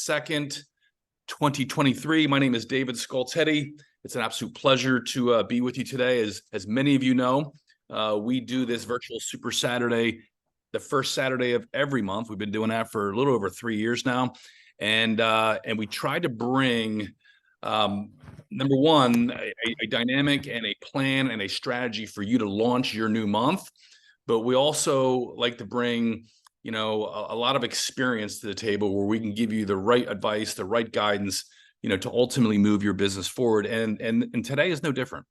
2nd, 2023. My name is David Scultetti. It's an absolute pleasure to be with you today. As many of you know, we do this virtual Super Saturday, the first Saturday of every month. We've been doing that for a little over 3 years now. And we try to bring, number one, a dynamic and a plan and a strategy for you to launch your new month. But we also like to bring, a lot of experience to the table where we can give you the right advice, the right guidance, to ultimately move your business forward. And today is no different.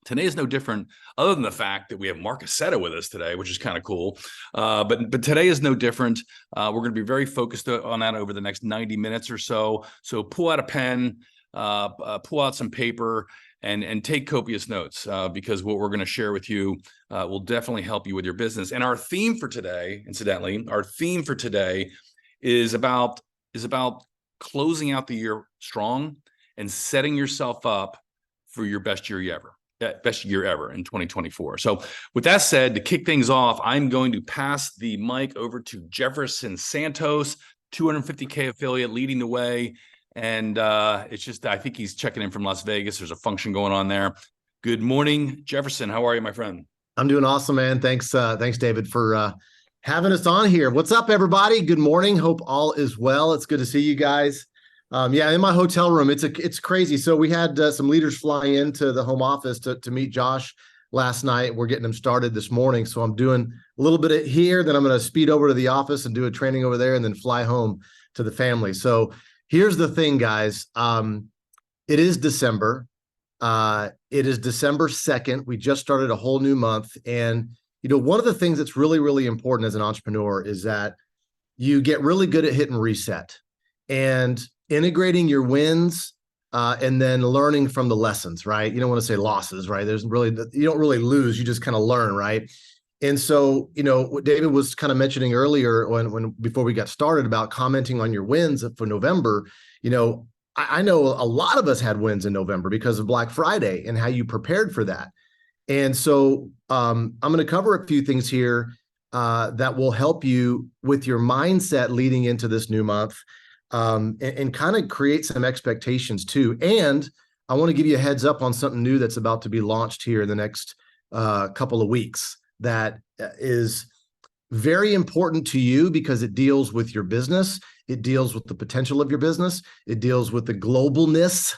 Today is no different, other than the fact that we have Mark Accetta with us today, which is kind of cool. But today is no different. We're going to be very focused on that over the next 90 minutes or so. So pull out a pen, pull out some paper, and take copious notes, because what we're going to share with you will definitely help you with your business. And our theme for today, incidentally, is about closing out the year strong and setting yourself up for your best year ever in 2024. So with that said, to kick things off, I'm going to pass the mic over to Jefferson Santos, 250K affiliate, leading the way. And it's just, I think he's checking in from Las Vegas. There's a function going on there. Good morning, Jefferson. How are you, my friend? I'm doing awesome, man. Thanks, David, for having us on here. What's up, everybody? Good morning. Hope all is well. It's good to see you guys. In my hotel room, it's crazy. So we had some leaders fly into the home office to meet Josh last night. We're getting them started this morning. So I'm doing a little bit here, then I'm going to speed over to the office and do a training over there, and then fly home to the family. So here's the thing, guys. It is December. It is December 2nd. We just started a whole new month. And, one of the things that's really, really important as an entrepreneur is that you get really good at hitting reset and integrating your wins, and then learning from the lessons, right? You don't want to say losses, right? You don't really lose. You just kind of learn, right? And so, what David was kind of mentioning earlier before we got started about commenting on your wins for November, I know a lot of us had wins in November because of Black Friday and how you prepared for that. And so I'm going to cover a few things here that will help you with your mindset leading into this new month, and kind of create some expectations too. And I want to give you a heads up on something new that's about to be launched here in the next couple of weeks that is very important to you because it deals with your business. It deals with the potential of your business. It deals with the globalness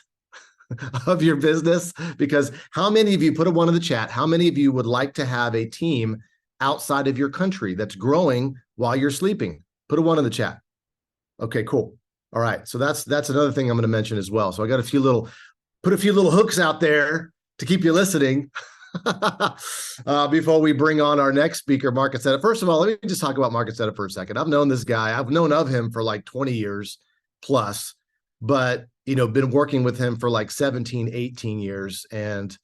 of your business. Because how many of you, put a one in the chat, how many of you would like to have a team outside of your country that's growing while you're sleeping? Put a one in the chat. Okay, cool. All right. So that's another thing I'm going to mention as well. So I got put a few little hooks out there to keep you listening. Before we bring on our next speaker, Mark Accetta. First of all, let me just talk about Mark Accetta for a second. I've known this guy. I've known of him for like 20 years plus, but, been working with him for like 17, 18 years. And,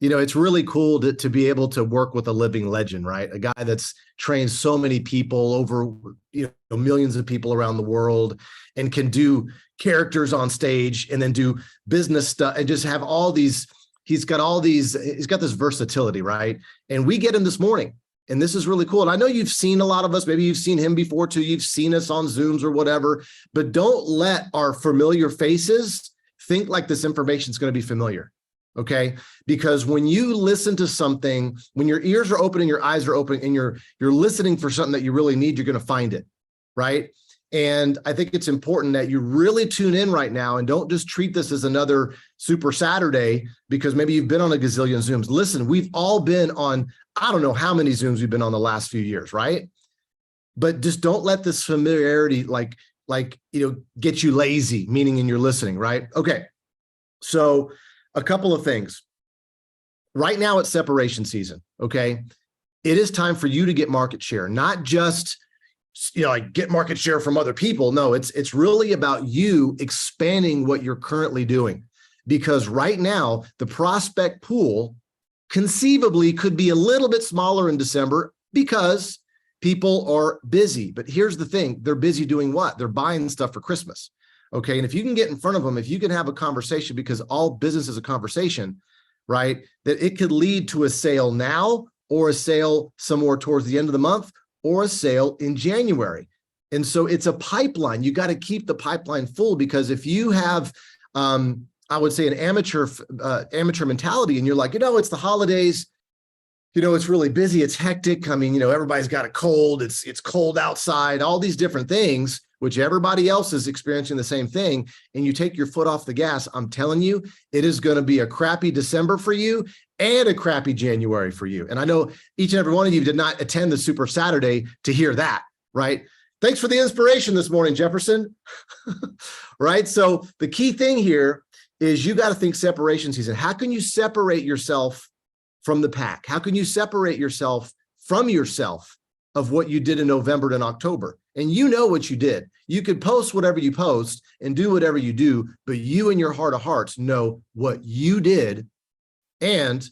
it's really cool to be able to work with a living legend, right? A guy that's trained so many people over, millions of people around the world, and can do characters on stage and then do business stuff and just have all these. He's got this versatility, right? And we get him this morning, and this is really cool. And I know you've seen a lot of us, maybe you've seen him before too. You've seen us on Zooms or whatever, but don't let our familiar faces think like this information is going to be familiar, okay? Because when you listen to something, when your ears are open and your eyes are open and you're listening for something that you really need, you're going to find it, right? And I think it's important that you really tune in right now and don't just treat this as another Super Saturday because maybe you've been on a gazillion Zooms. Listen, we've all been on, I don't know how many Zooms we've been on the last few years, right? But just don't let this familiarity get you lazy, meaning in your listening, right? Okay, so a couple of things. Right now it's separation season, okay? It is time for you to get market share, not just get market share from other people. No, it's really about you expanding what you're currently doing, because right now the prospect pool conceivably could be a little bit smaller in December because people are busy. But here's the thing, they're busy doing what? They're buying stuff for Christmas. Okay. And if you can get in front of them, if you can have a conversation, because all business is a conversation, right? That it could lead to a sale now or a sale somewhere towards the end of the month or a sale in January. And so it's a pipeline. You got to keep the pipeline full, because if you have, I would say, an amateur mentality, and you're like, it's the holidays, it's really busy, it's hectic. I mean, everybody's got a cold, it's cold outside, all these different things, which everybody else is experiencing the same thing. And you take your foot off the gas, I'm telling you, it is going to be a crappy December for you and a crappy January for you. And I know each and every one of you did not attend the Super Saturday to hear that, right? Thanks for the inspiration this morning, Jefferson. Right? So the key thing here is you got to think separation season. How can you separate yourself from the pack? How can you separate yourself from yourself of what you did in November and October? And you know what you did. You could post whatever you post and do whatever you do, but you in your heart of hearts know what you did. And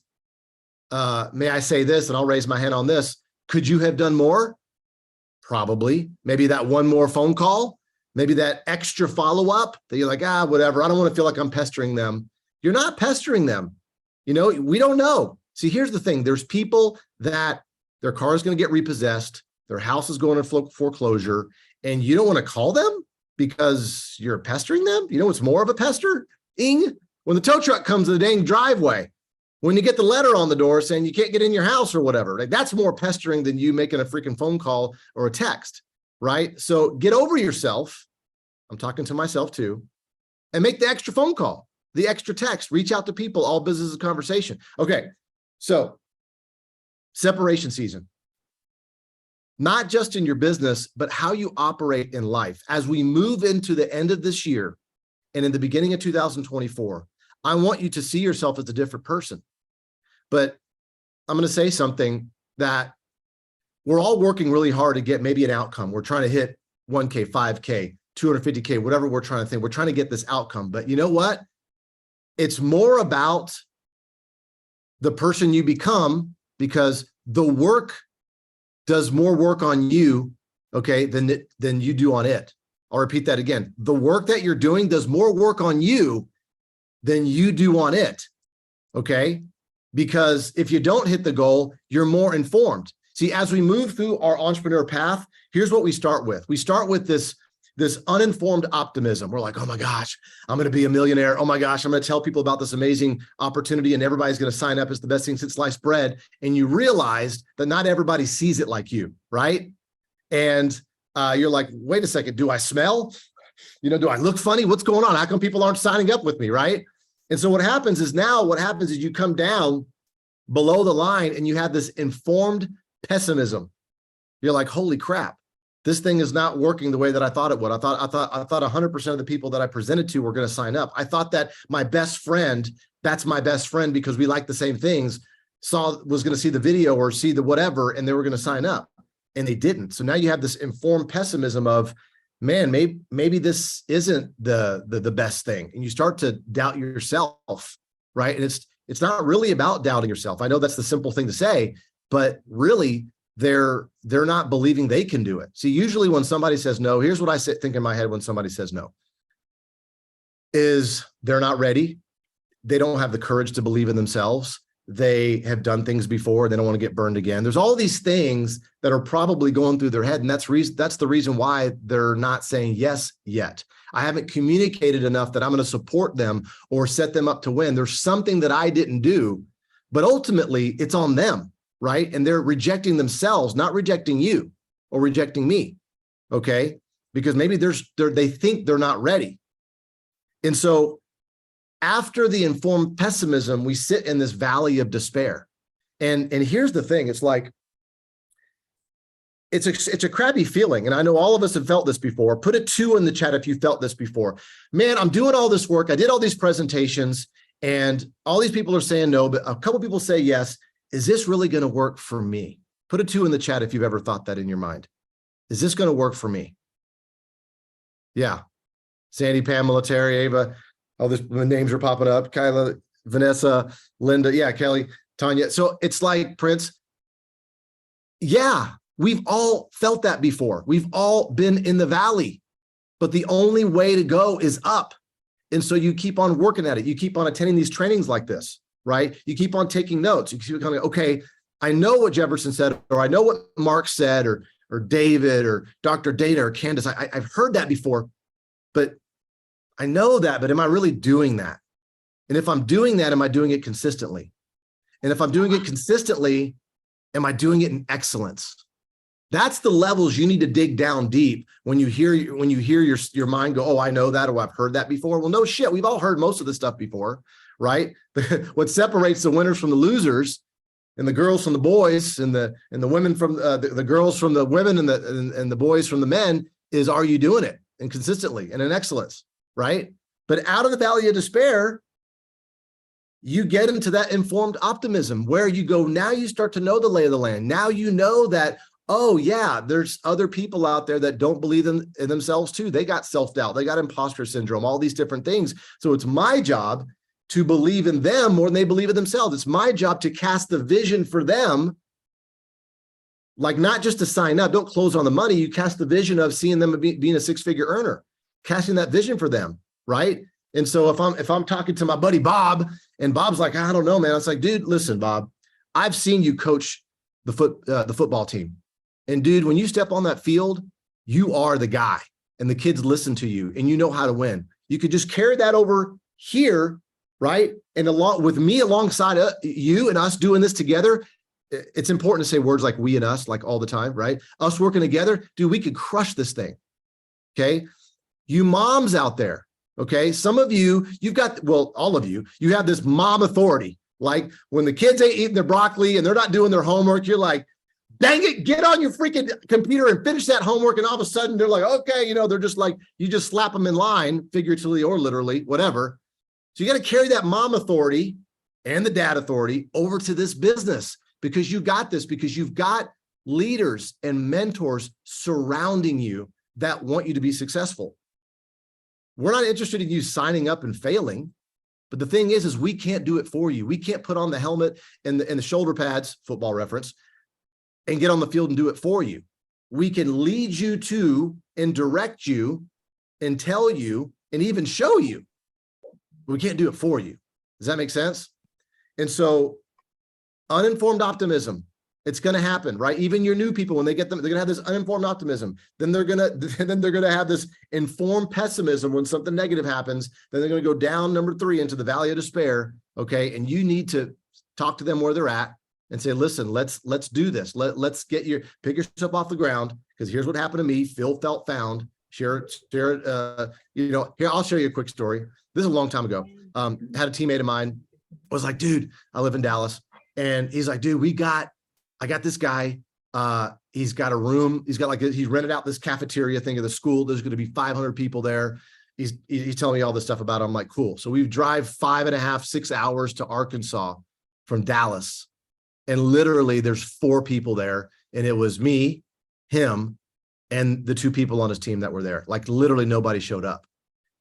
may I say this, and I'll raise my hand on this, could you have done more? Probably. Maybe that one more phone call, maybe that extra follow-up that you're like, whatever, I don't want to feel like I'm pestering them. You're not pestering them. We don't know. See, here's the thing. There's people that their car is going to get repossessed, their house is going to foreclosure, and you don't want to call them because you're pestering them. It's more of a pestering when the tow truck comes to the dang driveway. When you get the letter on the door saying you can't get in your house or whatever, like that's more pestering than you making a freaking phone call or a text, right? So get over yourself. I'm talking to myself too, and make the extra phone call, the extra text, reach out to people, all business is conversation. Okay. So separation season, not just in your business, but how you operate in life. As we move into the end of this year and in the beginning of 2024, I want you to see yourself as a different person. But I'm going to say something that we're all working really hard to get maybe an outcome. We're trying to hit 1K, 5K, 250K, whatever we're trying to think. We're trying to get this outcome. But you know what? It's more about the person you become, because the work does more work on you, okay, than you do on it. I'll repeat that again. The work that you're doing does more work on you than you do on it, okay? Because if you don't hit the goal, you're more informed. See, as we move through our entrepreneur path, here's what we start with. We start with this uninformed optimism. We're like, oh my gosh, I'm going to be a millionaire. Oh my gosh, I'm going to tell people about this amazing opportunity and everybody's going to sign up. It's the best thing since sliced bread. And you realized that not everybody sees it like you, right? And you're like, wait a second, do I smell? Do I look funny? What's going on? How come people aren't signing up with me, right? And so what happens is you come down below the line and you have this informed pessimism. You're like, holy crap, this thing is not working the way that I thought it would. I thought 100% of the people that I presented to were going to sign up. I thought that my best friend, that's my best friend because we like the same things, was going to see the video or see the whatever, and they were going to sign up, and they didn't. So now you have this informed pessimism of, man, maybe this isn't the best thing. And you start to doubt yourself, right? And it's not really about doubting yourself. I know that's the simple thing to say, but really they're not believing they can do it. See, usually when somebody says no, here's what I think in my head when somebody says no, is they're not ready. They don't have the courage to believe in themselves. They have done things before. They don't want to get burned again. There's all these things that are probably going through their head. And that's the reason why they're not saying yes yet. I haven't communicated enough that I'm going to support them or set them up to win. There's something that I didn't do, but ultimately it's on them, right? And they're rejecting themselves, not rejecting you or rejecting me. Okay. Because maybe they think they're not ready. And so after the informed pessimism, we sit in this valley of despair. And here's the thing. It's like, it's a crappy feeling. And I know all of us have felt this before. Put a 2 in the chat if you felt this before. Man, I'm doing all this work. I did all these presentations and all these people are saying no, but a couple people say yes. Is this really going to work for me? Put a 2 in the chat if you've ever thought that in your mind. Is this going to work for me? Yeah. Sandy, Pamela, Terry, Ava. All the names are popping up. Kyla, Vanessa, Linda. Yeah, Kelly, Tanya. So it's like, Prince, yeah, we've all felt that before. We've all been in the valley, but the only way to go is up. And so you keep on working at it. You keep on attending these trainings like this, right? You keep on taking notes. You keep on going, okay, I know what Jefferson said, or I know what Mark said, or or David or Dr. Data or Candace. I've heard that before, but I know that, but am I really doing that? And if I'm doing that, am I doing it consistently? And if I'm doing it consistently, am I doing it in excellence? That's the levels you need to dig down deep when you hear your mind go, oh, I know that, or I've heard that before. Well, no shit. We've all heard most of this stuff before, right? What separates the winners from the losers, and the girls from the boys, and the women from the girls from the women, and the boys from the men, is, are you doing it and consistently and in excellence, right? But out of the valley of despair, you get into that informed optimism where you go, now you start to know the lay of the land. Now you know that, oh yeah, there's other people out there that don't believe in themselves too. They got self-doubt, they got imposter syndrome, all these different things. So it's my job to believe in them more than they believe in themselves. It's my job to cast the vision for them, like not just to sign up, don't close on the money. You cast the vision of seeing them being a six-figure earner, casting that vision for them, right? And so if I'm talking to my buddy Bob, and Bob's like, I don't know, man. It's like, dude, listen, Bob, I've seen you coach the football team. And dude, when you step on that field, you are the guy, and the kids listen to you, and you know how to win. You could just carry that over here, right? And along with me, alongside you and us doing this together, it's important to say words like we and us, like all the time, right? Us working together, dude, we could crush this thing. Okay. You moms out there, okay? Some of you, you've got, well, all of you have this mom authority. Like when the kids ain't eating their broccoli and they're not doing their homework, you're like, dang it, get on your freaking computer and finish that homework. And all of a sudden they're like, okay, they're just like, you just slap them in line, figuratively or literally, whatever. So you got to carry that mom authority and the dad authority over to this business, because you got this, because you've got leaders and mentors surrounding you that want you to be successful. We're not interested in you signing up and failing. But the thing is we can't do it for you. We can't put on the helmet and the shoulder pads, football reference, and get on the field and do it for you. We can lead you to and direct you and tell you and even show you. We can't do it for you. Does that make sense? And so uninformed optimism, it's going to happen, right? Even your new people, when they get them, they're going to have this uninformed optimism. Then they're going to have this informed pessimism when something negative happens. Then they're going to go down, number 3, into the valley of despair. Okay. And you need to talk to them where they're at and say, listen, let's do this. Let's pick yourself off the ground, because here's what happened to me. Feel, felt, found. Share it. Here, I'll share you a quick story. This is a long time ago. Had a teammate of mine was like, dude, I live in Dallas. And he's like, dude, I got this guy. He's got a room. He's rented out this cafeteria thing of the school. There's going to be 500 people there. He's telling me all this stuff about it. I'm like, cool. So we drive 5.5, 6 hours to Arkansas from Dallas. And literally there's 4 people there. And it was me, him, and the 2 people on his team that were there. Like literally nobody showed up.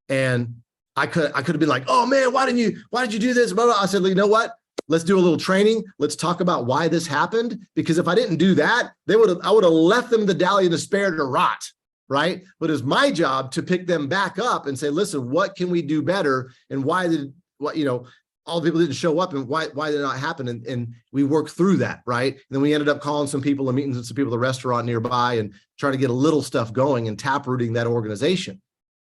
And I could have been like, oh man, why did you do this? Blah, blah. I said, you know what? Let's do a little training. Let's talk about why this happened. Because if I didn't do that, I would have left them the valley of despair to rot, right? But it's my job to pick them back up and say, listen, what can we do better? And why did all the people didn't show up, and why did it not happen? And we worked through that, right? And then we ended up calling some people and meeting some people at the restaurant nearby and trying to get a little stuff going and taprooting that organization,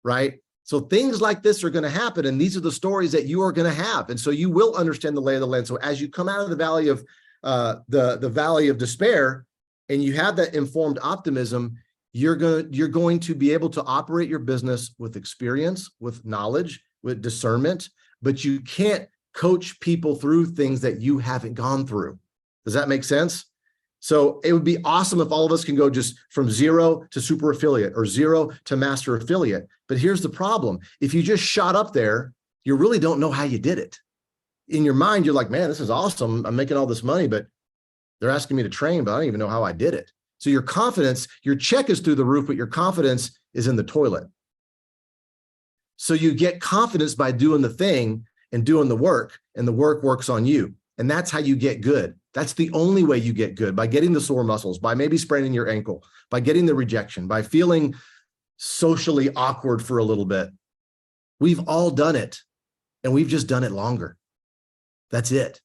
right? So things like this are going to happen, and these are the stories that you are going to have. And so you will understand the lay of the land. So as you come out of the valley of the valley of despair, and you have that informed optimism, you're going to be able to operate your business with experience, with knowledge, with discernment, but you can't coach people through things that you haven't gone through. Does that make sense? So it would be awesome if all of us can go just from 0 to super affiliate or 0 to master affiliate. But here's the problem. If you just shot up there, you really don't know how you did it. In your mind, you're like, man, this is awesome. I'm making all this money, but they're asking me to train, but I don't even know how I did it. So your confidence, your check is through the roof, but your confidence is in the toilet. So you get confidence by doing the thing and doing the work, and the work works on you. And that's how you get good. That's the only way you get good, by getting the sore muscles, by maybe spraining your ankle, by getting the rejection, by feeling socially awkward for a little bit. We've all done it, and we've just done it longer. That's it.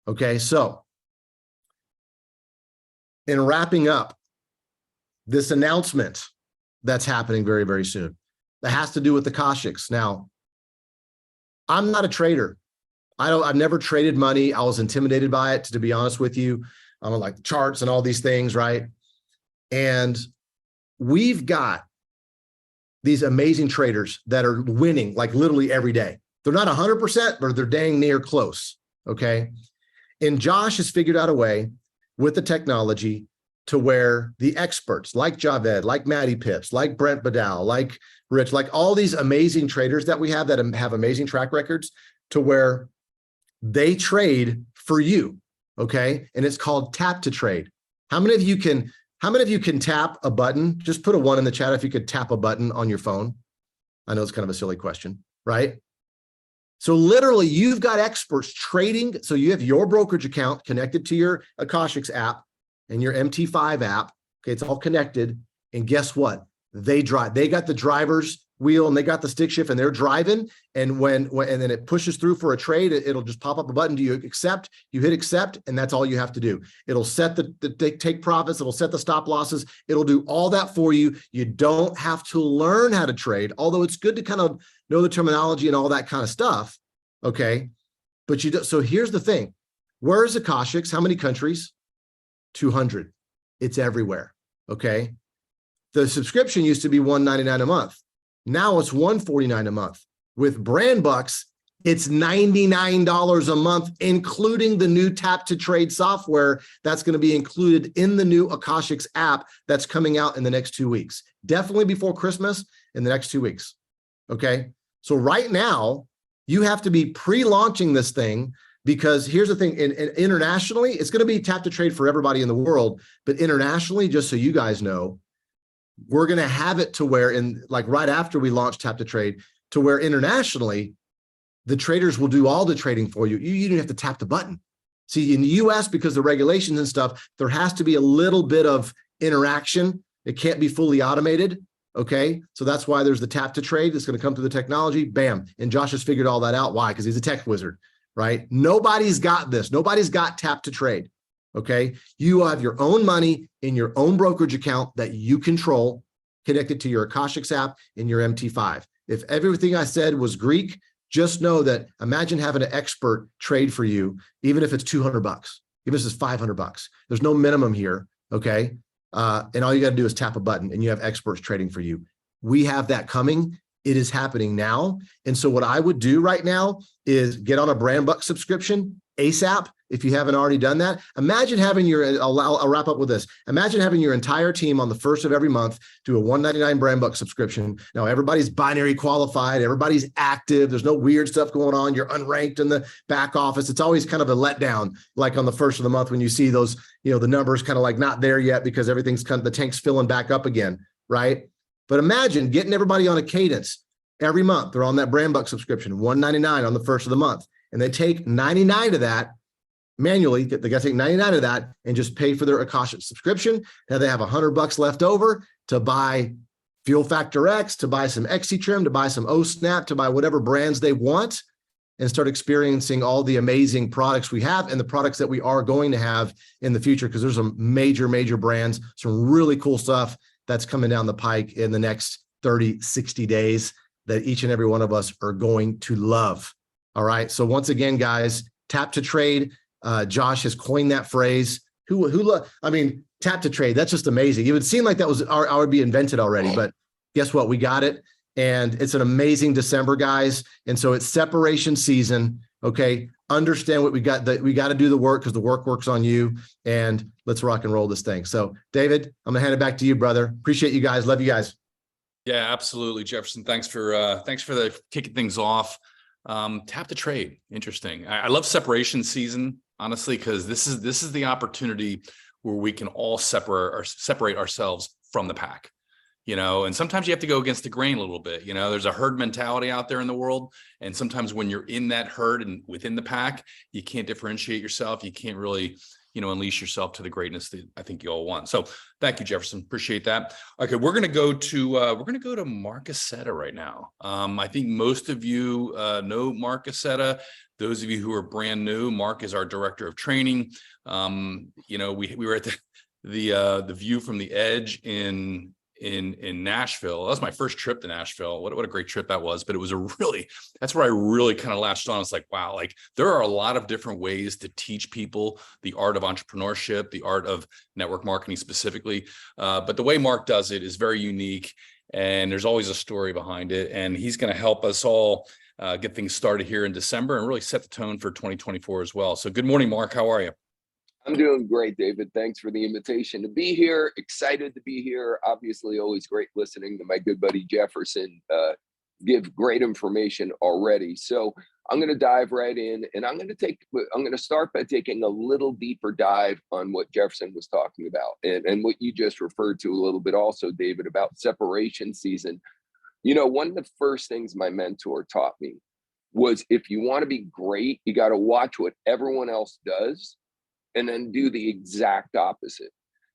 Okay, so in wrapping up, this announcement that's happening very, very soon that has to do with the Akashics. Now, I'm not a trader. I've never traded money. I was intimidated by it, to be honest with you. I'm on like charts and all these things, right? And we've got these amazing traders that are winning like literally every day. They're not 100%, but they're dang near close. Okay. And Josh has figured out a way with the technology to where the experts like Javed, like Matty Pips, like Brent Badal, like Rich, like all these amazing traders that we have that have amazing track records, to where they trade for you. Okay. And it's called tap to trade. How many of you can tap a button? Just put a 1 in the chat if you could tap a button on your phone. I know it's kind of a silly question, right? So literally you've got experts trading. So you have your brokerage account connected to your Akashics app and your MT5 app. Okay, it's all connected. And guess what? They drive. They got the driver's wheel and they got the stick shift and they're driving. And when and then it pushes through for a trade, it'll just pop up a button. Do you accept? You hit accept, and that's all you have to do. It'll set the take profits. It'll set the stop losses. It'll do all that for you. You don't have to learn how to trade, although it's good to kind of know the terminology and all that kind of stuff. Okay, but you do. So here's the thing: where is Akashics? How many countries? 200. It's everywhere. Okay. The subscription used to be $199 a month. Now it's $149 a month. With Brand Bucks, it's $99 a month, including the new tap to trade software that's going to be included in the new Akashics app that's coming out in the next 2 weeks. Definitely before Christmas, in the next 2 weeks. Okay. So right now you have to be pre-launching this thing, because here's the thing, internationally, it's going to be tap to trade for everybody in the world, but internationally, just so you guys know, we're going to have it to where right after we launch tap to trade, to where internationally, the traders will do all the trading for you. You don't have to tap the button. See, in the US, because the regulations and stuff, there has to be a little bit of interaction. It can't be fully automated. Okay. So that's why there's the tap to trade that's going to come through the technology. Bam. And Josh has figured all that out. Why? Because he's a tech wizard, right? Nobody's got this. Nobody's got tap to trade. Okay. You have your own money in your own brokerage account that you control, connected to your Akashics app and your MT5. If everything I said was Greek, just know that imagine having an expert trade for you, even if it's $200, even if it's $500. There's no minimum here. Okay. And all you got to do is tap a button and you have experts trading for you. We have that coming. It is happening now. And so what I would do right now is get on a Brand Buck subscription ASAP. If you haven't already done that, imagine having I'll wrap up with this. Imagine having your entire team on the first of every month do a $199 Brand Buck subscription. Now everybody's binary qualified. Everybody's active. There's no weird stuff going on. You're unranked in the back office. It's always kind of a letdown, like on the first of the month when you see those, the numbers kind of like not there yet because everything's kind of, the tank's filling back up again, right? But imagine getting everybody on a cadence every month. They're on that Brand Buck subscription, $199 on the first of the month. And they take 99 of that manually. They got to take 99 of that and just pay for their Akashic subscription. Now they have $100 left over to buy Fuel Factor X, to buy some XC Trim, to buy some O-Snap, to buy whatever brands they want, and start experiencing all the amazing products we have and the products that we are going to have in the future, because there's some major, major brands, some really cool stuff that's coming down the pike in the next 30, 60 days that each and every one of us are going to love. All right. So once again, guys, tap to trade. Josh has coined that phrase. Tap to trade. That's just amazing. It would seem like that was would be invented already, but guess what? We got it. And it's an amazing December, guys. And so it's separation season. Okay. Understand what we got, that we got to do the work, because the work works on you, and let's rock and roll this thing. So David, I'm gonna hand it back to you, brother. Appreciate you guys. Love you guys. Yeah, absolutely. Jefferson, thanks for the kicking things off. Tap to trade. Interesting. I love separation season, honestly, because this is the opportunity where we can all separate ourselves from the pack, and sometimes you have to go against the grain a little bit. There's a herd mentality out there in the world. And sometimes when you're in that herd and within the pack, you can't differentiate yourself. You can't really, unleash yourself to the greatness that I think you all want. So thank you, Jefferson. Appreciate that. Okay. We're going to go to Mark Accetta right now. I think most of you know Mark Accetta. Those of you who are brand new, Mark is our director of training. We were at the view from the edge in Nashville. That was my first trip to Nashville. What a great trip that was. But it was that's where I really kind of latched on. It's like, wow, like there are a lot of different ways to teach people the art of entrepreneurship, the art of network marketing specifically. But the way Mark does it is very unique, and there's always a story behind it. And he's going to help us all get things started here in December and really set the tone for 2024 as well. So good morning, Mark. How are you? I'm doing great, David. Thanks for the invitation to be here. Excited to be here. Obviously, always great listening to my good buddy Jefferson give great information already. So I'm going to dive right in, and I'm going to start by taking a little deeper dive on what Jefferson was talking about, and what you just referred to a little bit also, David, about separation season. You know, one of the first things my mentor taught me was, if you want to be great, you got to watch what everyone else does and then do the exact opposite.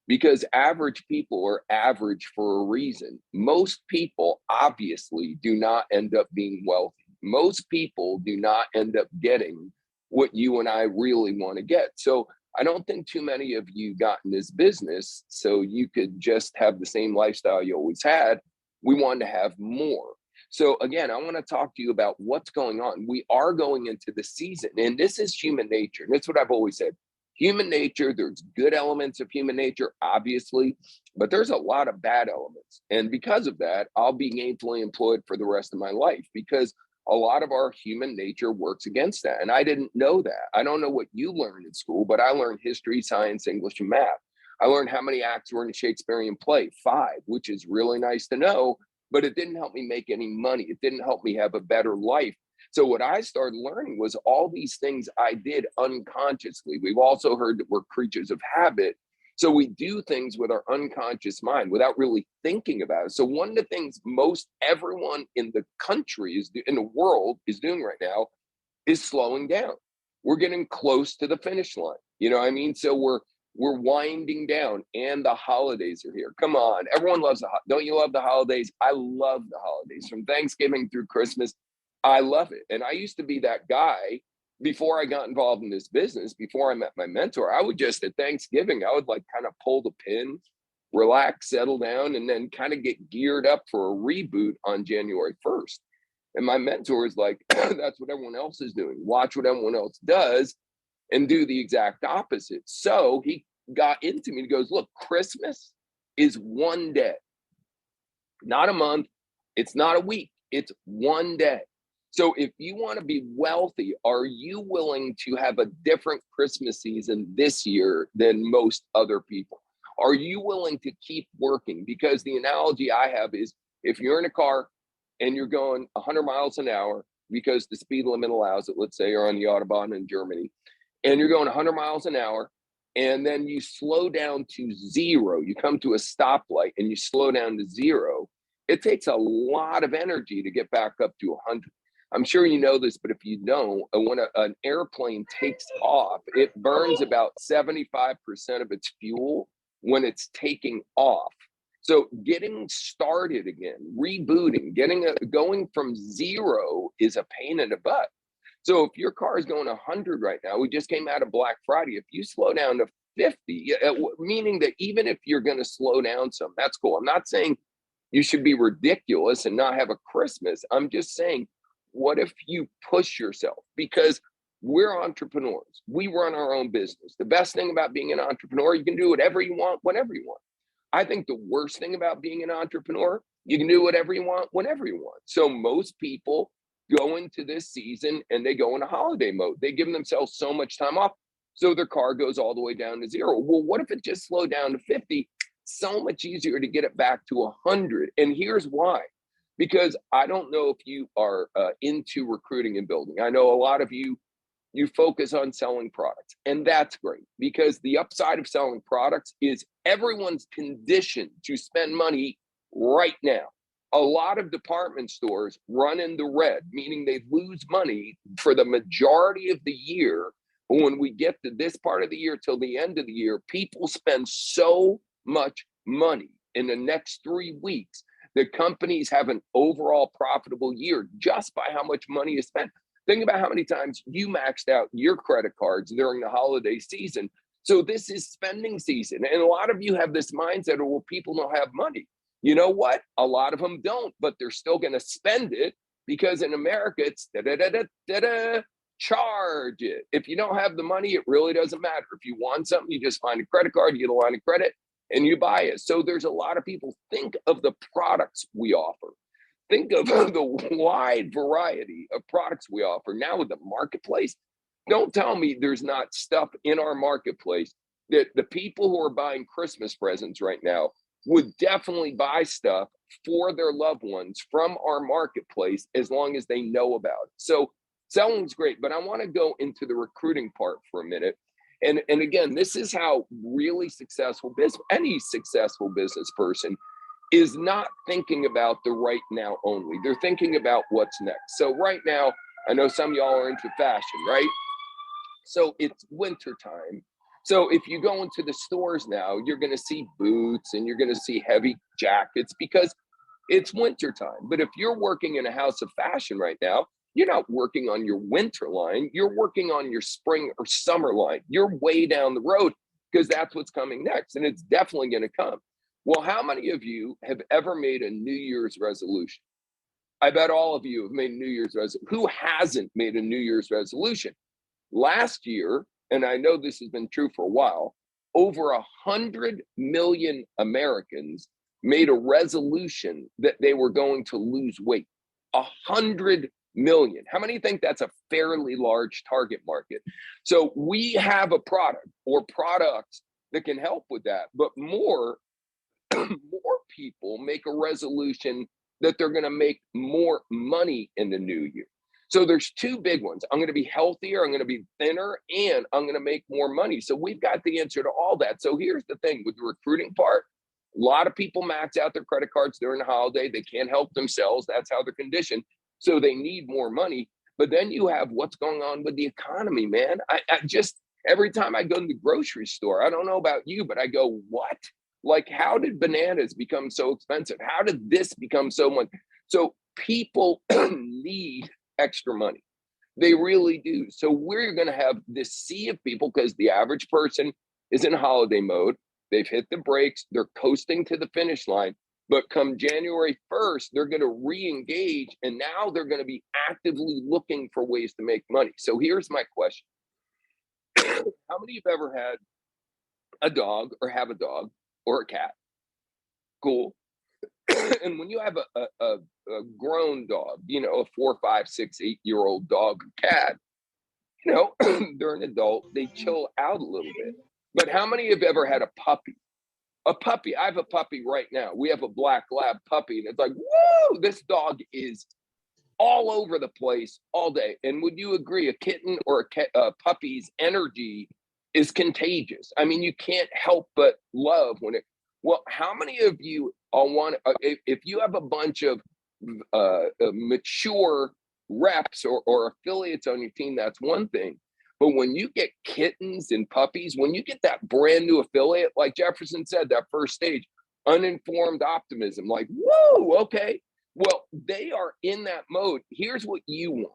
Because average people are average for a reason. Most people obviously do not end up being wealthy. Most people do not end up getting what you and I really want to get. So I don't think too many of you got in this business so you could just have the same lifestyle you always had. We want to have more. So again, I want to talk to you about what's going on. We are going into the season, and this is human nature. And that's what I've always said. Human nature, there's good elements of human nature, obviously, but there's a lot of bad elements. And because of that, I'll be gainfully employed for the rest of my life, because a lot of our human nature works against that. And I didn't know that. I don't know what you learned in school, but I learned history, science, English, and math. I learned how many acts were in a Shakespearean play, 5, which is really nice to know, but it didn't help me make any money. It didn't help me have a better life. So what I started learning was all these things I did unconsciously. We've also heard that we're creatures of habit. So we do things with our unconscious mind without really thinking about it. So one of the things most everyone in the country in the world is doing right now is slowing down. We're getting close to the finish line. You know what I mean? So we're winding down, and the holidays are here. Come on, everyone loves don't you love the holidays? I love the holidays, from Thanksgiving through Christmas. I love it. And I used to be that guy before I got involved in this business, before I met my mentor. I would just, at Thanksgiving, I would like kind of pull the pin, relax, settle down, and then kind of get geared up for a reboot on January 1st. And my mentor is like, that's what everyone else is doing. Watch what everyone else does and do the exact opposite. So he got into me and goes, look, Christmas is one day, not a month. It's not a week. It's one day. So if you want to be wealthy, are you willing to have a different Christmas season this year than most other people? Are you willing to keep working? Because the analogy I have is, if you're in a car and you're going 100 miles an hour because the speed limit allows it, let's say you're on the Autobahn in Germany, and you're going 100 miles an hour, and then you slow down to 0, you come to a stoplight and you slow down to 0, it takes a lot of energy to get back up to 100. I'm sure you know this, but if you don't, when an airplane takes off, it burns about 75% of its fuel when it's taking off. So getting started again, rebooting, going from 0 is a pain in the butt. So if your car is going 100 right now, we just came out of Black Friday. If you slow down to 50, meaning that even if you're going to slow down some, that's cool. I'm not saying you should be ridiculous and not have a Christmas. I'm just saying, what if you push yourself? Because we're entrepreneurs. We run our own business. The best thing about being an entrepreneur, you can do whatever you want, whenever you want. I think the worst thing about being an entrepreneur, you can do whatever you want, whenever you want. So most people go into this season and they go into holiday mode. They give themselves so much time off, so their car goes all the way down to 0. Well, what if it just slowed down to 50? So much easier to get it back to 100. And here's why. Because I don't know if you are into recruiting and building. I know a lot of you focus on selling products, and that's great, because the upside of selling products is everyone's conditioned to spend money right now. A lot of department stores run in the red, meaning they lose money for the majority of the year. But when we get to this part of the year till the end of the year, people spend so much money in the next 3 weeks. The companies have an overall profitable year just by how much money is spent. Think about how many times you maxed out your credit cards during the holiday season. So this is spending season. And a lot of you have this mindset of, well, people don't have money. You know what? A lot of them don't, but they're still going to spend it because in America, it's charge it. If you don't have the money, it really doesn't matter. If you want something, you just find a credit card, you get a line of credit, and you buy it. So there's a lot of people, think of the products we offer. Think of the wide variety of products we offer. Now with the marketplace, don't tell me there's not stuff in our marketplace that the people who are buying Christmas presents right now would definitely buy stuff for their loved ones from our marketplace as long as they know about it. So selling's great, but I want to go into the recruiting part for a minute. And again, this is how really successful business, any successful business person is not thinking about the right now only. They're thinking about what's next. So right now, I know some of y'all are into fashion, right? So it's winter time. So if you go into the stores now, you're going to see boots and you're going to see heavy jackets because it's winter time. But if you're working in a house of fashion right now, you're not working on your winter line. You're working on your spring or summer line. You're way down the road because that's what's coming next. And it's definitely going to come. Well, how many of you have ever made a New Year's resolution? I bet all of you have made a New Year's resolution. Who hasn't made a New Year's resolution? Last year, and I know this has been true for a while, over 100 million Americans made a resolution that they were going to lose weight. 100 million. How many think that's a fairly large target market? So we have a product or products that can help with that, but more people make a resolution that they're going to make more money in the new year. So there's two big ones. I'm going to be healthier, I'm going to be thinner, and I'm going to make more money. So we've got the answer to all that. So here's the thing with the recruiting part. A lot of people max out their credit cards during the holiday. They can't help themselves. That's how they're conditioned. So they need more money. But then you have what's going on with the economy, man. I just, every time I go to the grocery store, I don't know about you, but I go, what? Like, how did bananas become so expensive? How did this become so much? So people need extra money. They really do. So we're going to have this sea of people because the average person is in holiday mode. They've hit the brakes. They're coasting to the finish line. But come January 1st, they're going to re-engage. And now they're going to be actively looking for ways to make money. So here's my question. How many of you have ever had a dog or have a dog or a cat? Cool. And when you have a grown dog, you know, a 4, 5, 6, 8-year-old dog or cat, you know, they're an adult, they chill out a little bit. But how many have ever had a puppy? A puppy. I have a puppy right now. We have a black lab puppy, and it's like, whoa, this dog is all over the place all day. And would you agree, a kitten or a puppy's energy is contagious? I mean, you can't help but love when it. Well, how many of you all want? If you have a bunch of mature reps or affiliates on your team, that's one thing. But when you get kittens and puppies, when you get that brand new affiliate, like Jefferson said, that first stage, uninformed optimism, like, whoa, okay. Well, they are in that mode. Here's what you want.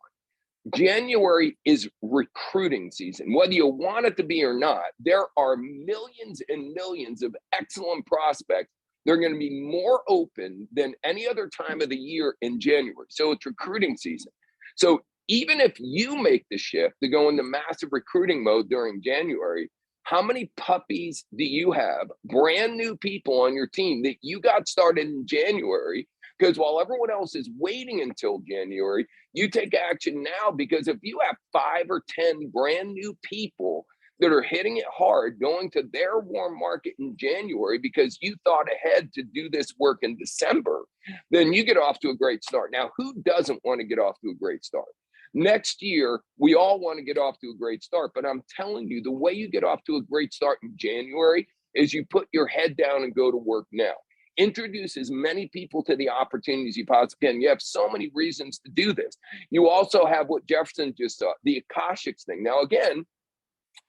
January is recruiting season. Whether you want it to be or not, there are millions and millions of excellent prospects. They're going to be more open than any other time of the year in January. So it's recruiting season. So even if you make the shift to go into massive recruiting mode during January, how many puppies do you have, brand new people on your team that you got started in January? Because while everyone else is waiting until January, you take action now, because if you have 5 or 10 brand new people that are hitting it hard, going to their warm market in January because you thought ahead to do this work in December, then you get off to a great start. Now, who doesn't want to get off to a great start? Next year, we all want to get off to a great start, but I'm telling you, the way you get off to a great start in January is you put your head down and go to work now. Introduce as many people to the opportunities you possibly can. You have so many reasons to do this. You also have what Jefferson just saw, the Akashics thing. Now, again,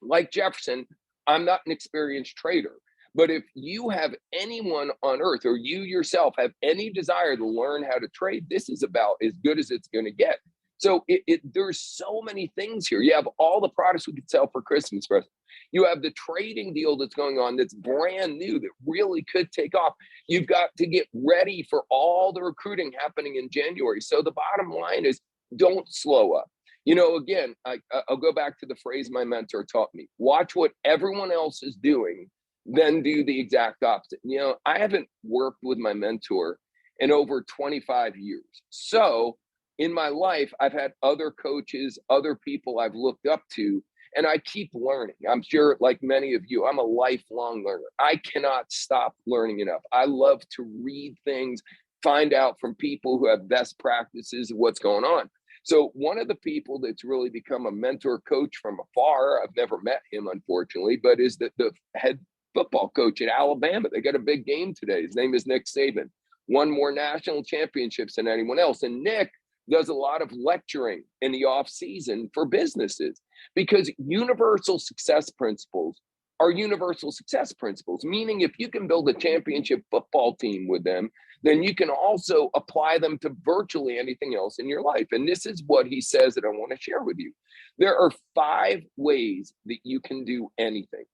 like Jefferson, I'm not an experienced trader, but if you have anyone on earth or you yourself have any desire to learn how to trade, this is about as good as it's going to get. So there's so many things here. You have all the products we could sell for Christmas presents. You have the trading deal that's going on that's brand new that really could take off. You've got to get ready for all the recruiting happening in January. So the bottom line is, don't slow up. You know, again, I'll go back to the phrase my mentor taught me: watch what everyone else is doing, then do the exact opposite. You know, I haven't worked with my mentor in over 25 years. So in my life, I've had other coaches, other people I've looked up to, and I keep learning. I'm sure, like many of you, I'm a lifelong learner. I cannot stop learning enough. I love to read things, find out from people who have best practices of what's going on. So one of the people that's really become a mentor coach from afar, I've never met him, unfortunately, but is the head football coach at Alabama. They got a big game today. His name is Nick Saban. Won more national championships than anyone else. And Nick does a lot of lecturing in the off season for businesses, because universal success principles are universal success principles, meaning if you can build a championship football team with them, then you can also apply them to virtually anything else in your life. And this is what he says that I want to share with you. There are 5 ways that you can do anything,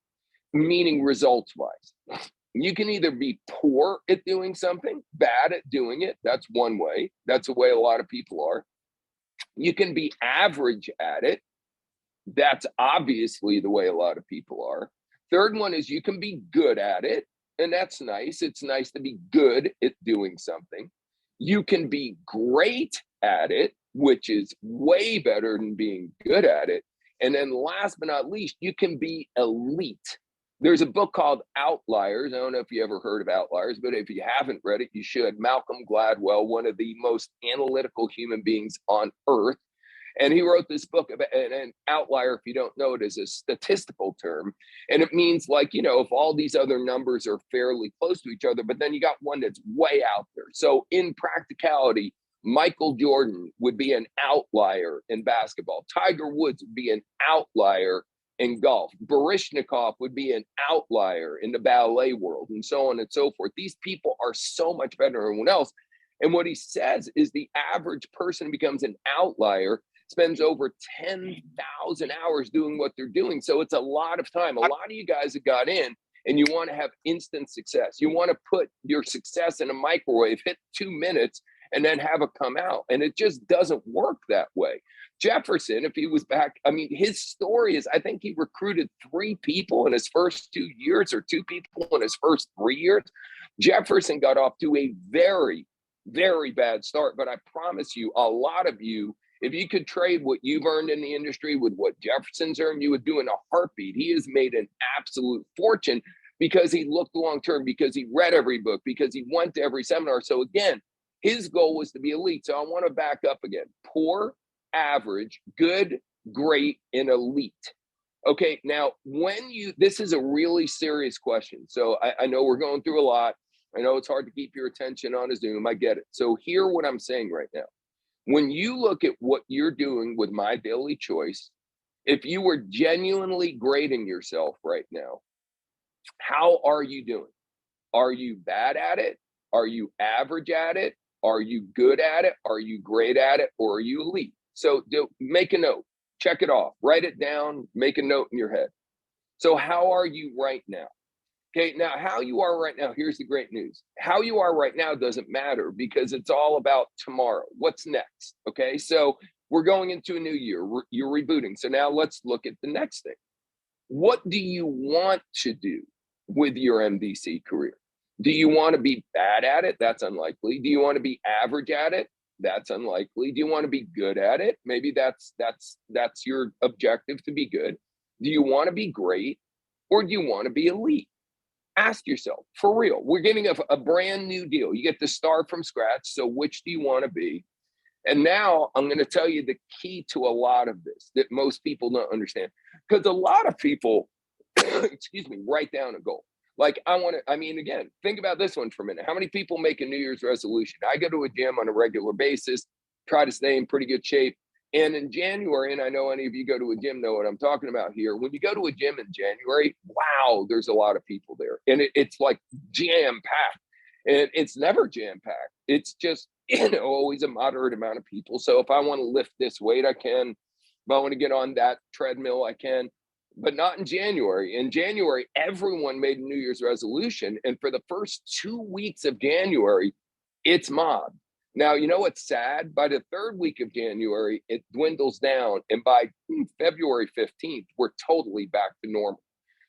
meaning results wise. You can either be poor at doing something, bad at doing it. That's one way. That's the way a lot of people are. You can be average at it. That's obviously the way a lot of people are. Third one is you can be good at it. And that's nice. It's nice to be good at doing something. You can be great at it, which is way better than being good at it. And then last but not least, you can be elite. There's a book called Outliers. I don't know if you ever heard of Outliers, but if you haven't read it, you should. Malcolm Gladwell, one of the most analytical human beings on earth. And he wrote this book about an outlier, if you don't know it, is a statistical term. And it means, like, you know, if all these other numbers are fairly close to each other, but then you got one that's way out there. So in practicality, Michael Jordan would be an outlier in basketball. Tiger Woods would be an outlier in golf. Baryshnikov would be an outlier in the ballet world, and so on and so forth. These people are so much better than everyone else. And what he says is the average person becomes an outlier, spends over 10,000 hours doing what they're doing. So it's a lot of time. A lot of you guys have got in and you want to have instant success. You want to put your success in a microwave, hit 2 minutes, and then have it come out. And it just doesn't work that way. Jefferson, if he was back, I mean, his story is, I think he recruited 3 people in his first 2 years, or 2 people in his first 3 years. Jefferson got off to a very, very bad start. But I promise you, a lot of you, if you could trade what you've earned in the industry with what Jefferson's earned, you would do in a heartbeat. He has made an absolute fortune because he looked long-term, because he read every book, because he went to every seminar. So again, his goal was to be elite. So I want to back up again. Poor, average, good, great, and elite. Okay, now this is a really serious question. So I know we're going through a lot. I know it's hard to keep your attention on a Zoom. I get it. So hear what I'm saying right now. When you look at what you're doing with My Daily Choice, if you were genuinely grading yourself right now, how are you doing? Are you bad at it? Are you average at it? Are you good at it? Are you great at it? Or are you elite? So make a note, check it off, write it down, make a note in your head. So how are you right now? Okay, now how you are right now, here's the great news. How you are right now doesn't matter, because it's all about tomorrow. What's next? Okay, so we're going into a new year. You're rebooting. So now let's look at the next thing. What do you want to do with your MDC career? Do you want to be bad at it? That's unlikely. Do you want to be average at it? That's unlikely. Do you want to be good at it? Maybe that's your objective, to be good. Do you want to be great, or do you want to be elite? Ask yourself, for real. We're getting a brand new deal. You get to start from scratch. So which do you want to be? And now I'm going to tell you the key to a lot of this that most people don't understand. Because a lot of people, excuse me, write down a goal. Like, again, think about this one for a minute. How many people make a New Year's resolution? I go to a gym on a regular basis, try to stay in pretty good shape. And in January, and I know any of you go to a gym know what I'm talking about here. When you go to a gym in January, wow, there's a lot of people there. And it's like jam-packed. And it's never jam-packed. It's just, always a moderate amount of people. So if I want to lift this weight, I can. If I want to get on that treadmill, I can. But not in January. In January, everyone made a New Year's resolution. And for the first 2 weeks of January, it's mobbed. Now, you know what's sad? By the third week of January, it dwindles down. And by February 15th, we're totally back to normal.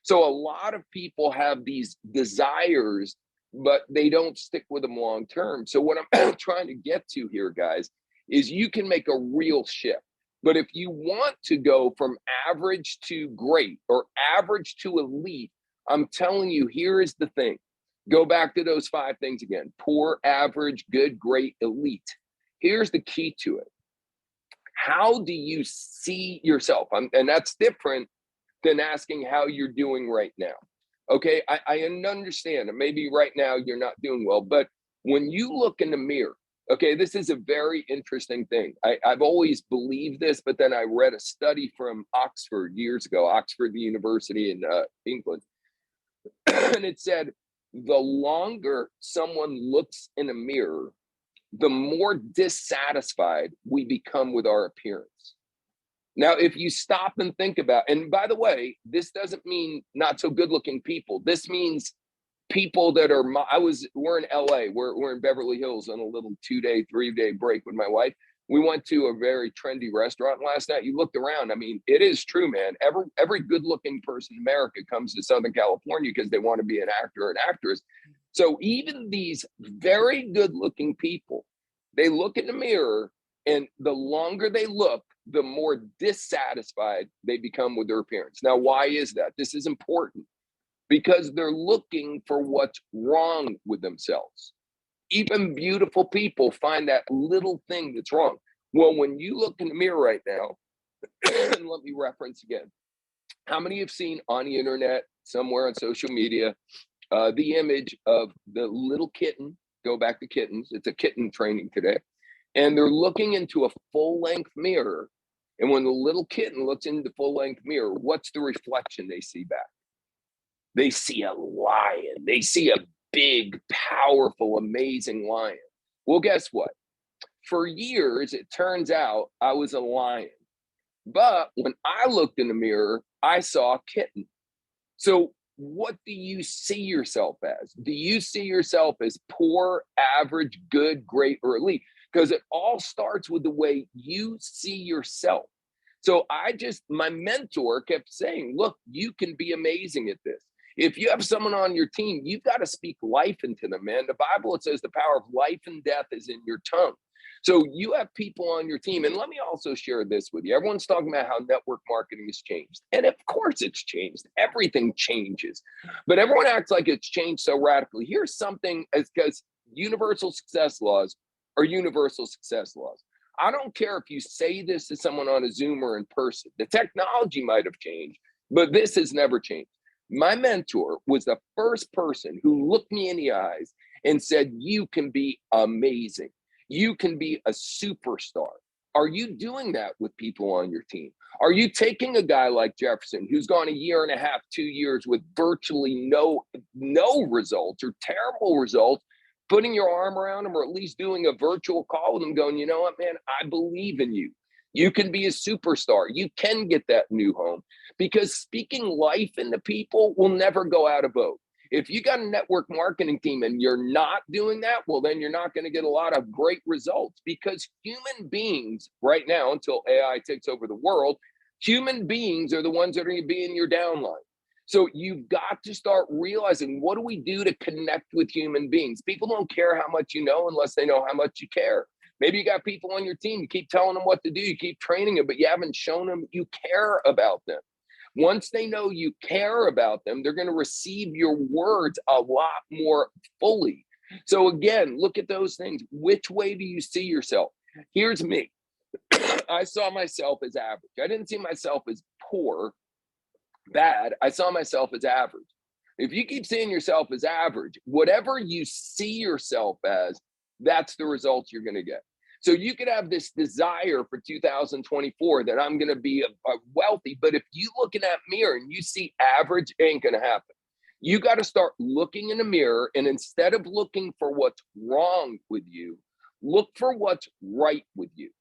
So a lot of people have these desires, but they don't stick with them long term. So what I'm trying to get to here, guys, is you can make a real shift. But if you want to go from average to great or average to elite, I'm telling you, here is the thing. Go back to those 5 things again: poor, average, good, great, elite. Here's the key to it. How do you see yourself? And that's different than asking how you're doing right now. Okay, I understand that maybe right now you're not doing well, but when you look in the mirror, okay, this is a very interesting thing. I've always believed this, but then I read a study from Oxford years ago, Oxford, the university in England, and it said the longer someone looks in a mirror, the more dissatisfied we become with our appearance. Now, if you stop and think about, and by the way, this doesn't mean not so good looking people. This means people that are, we're in LA, we're in Beverly Hills on a little 2-day, 3-day break with my wife. We went to a very trendy restaurant last night. You looked around. I mean, it is true, man. Every good looking person in America comes to Southern California because they want to be an actor or an actress. So even these very good looking people, they look in the mirror, and the longer they look, the more dissatisfied they become with their appearance. Now, why is that? This is important because they're looking for what's wrong with themselves. Even beautiful people find that little thing that's wrong. Well, when you look in the mirror right now, and let me reference again, how many have seen on the internet, somewhere on social media, the image of the little kitten? Go back to kittens. It's a kitten training today. And they're looking into a full-length mirror. And when the little kitten looks into the full-length mirror, what's the reflection they see back? They see a lion. They see a big, powerful, amazing lion. Well, guess what? For years, it turns out I was a lion. But when I looked in the mirror, I saw a kitten. So what do you see yourself as? Do you see yourself as poor, average, good, great, or elite? Because it all starts with the way you see yourself. So my mentor kept saying, look, you can be amazing at this. If you have someone on your team, you've got to speak life into them, man. The Bible, it says the power of life and death is in your tongue. So you have people on your team. And let me also share this with you. Everyone's talking about how network marketing has changed. And of course it's changed. Everything changes. But everyone acts like it's changed so radically. Here's something, because universal success laws are universal success laws. I don't care if you say this to someone on a Zoom or in person. The technology might have changed, but this has never changed. My mentor was the first person who looked me in the eyes and said, you can be amazing. You can be a superstar. Are you doing that with people on your team? Are you taking a guy like Jefferson, who's gone 1.5 years, 2 years with virtually no results or terrible results, putting your arm around him, or at least doing a virtual call with him, going, you know what, man, I believe in you. You can be a superstar. You can get that new home, because speaking life into people will never go out of vote. If you got a network marketing team and you're not doing that, well, then you're not going to get a lot of great results, because human beings right now, until AI takes over the world, human beings are the ones that are going to be in your downline. So you've got to start realizing, what do we do to connect with human beings? People don't care how much you know unless they know how much you care. Maybe you got people on your team, you keep telling them what to do, you keep training them, but you haven't shown them you care about them. Once they know you care about them, they're going to receive your words a lot more fully. So again, look at those things. Which way do you see yourself? Here's me. I saw myself as average. I didn't see myself as poor, bad. I saw myself as average. If you keep seeing yourself as average, whatever you see yourself as, that's the results you're going to get. So you could have this desire for 2024 that I'm going to be a wealthy, but if you look in that mirror and you see average, it ain't going to happen. You got to start looking in the mirror, and instead of looking for what's wrong with you, look for what's right with you.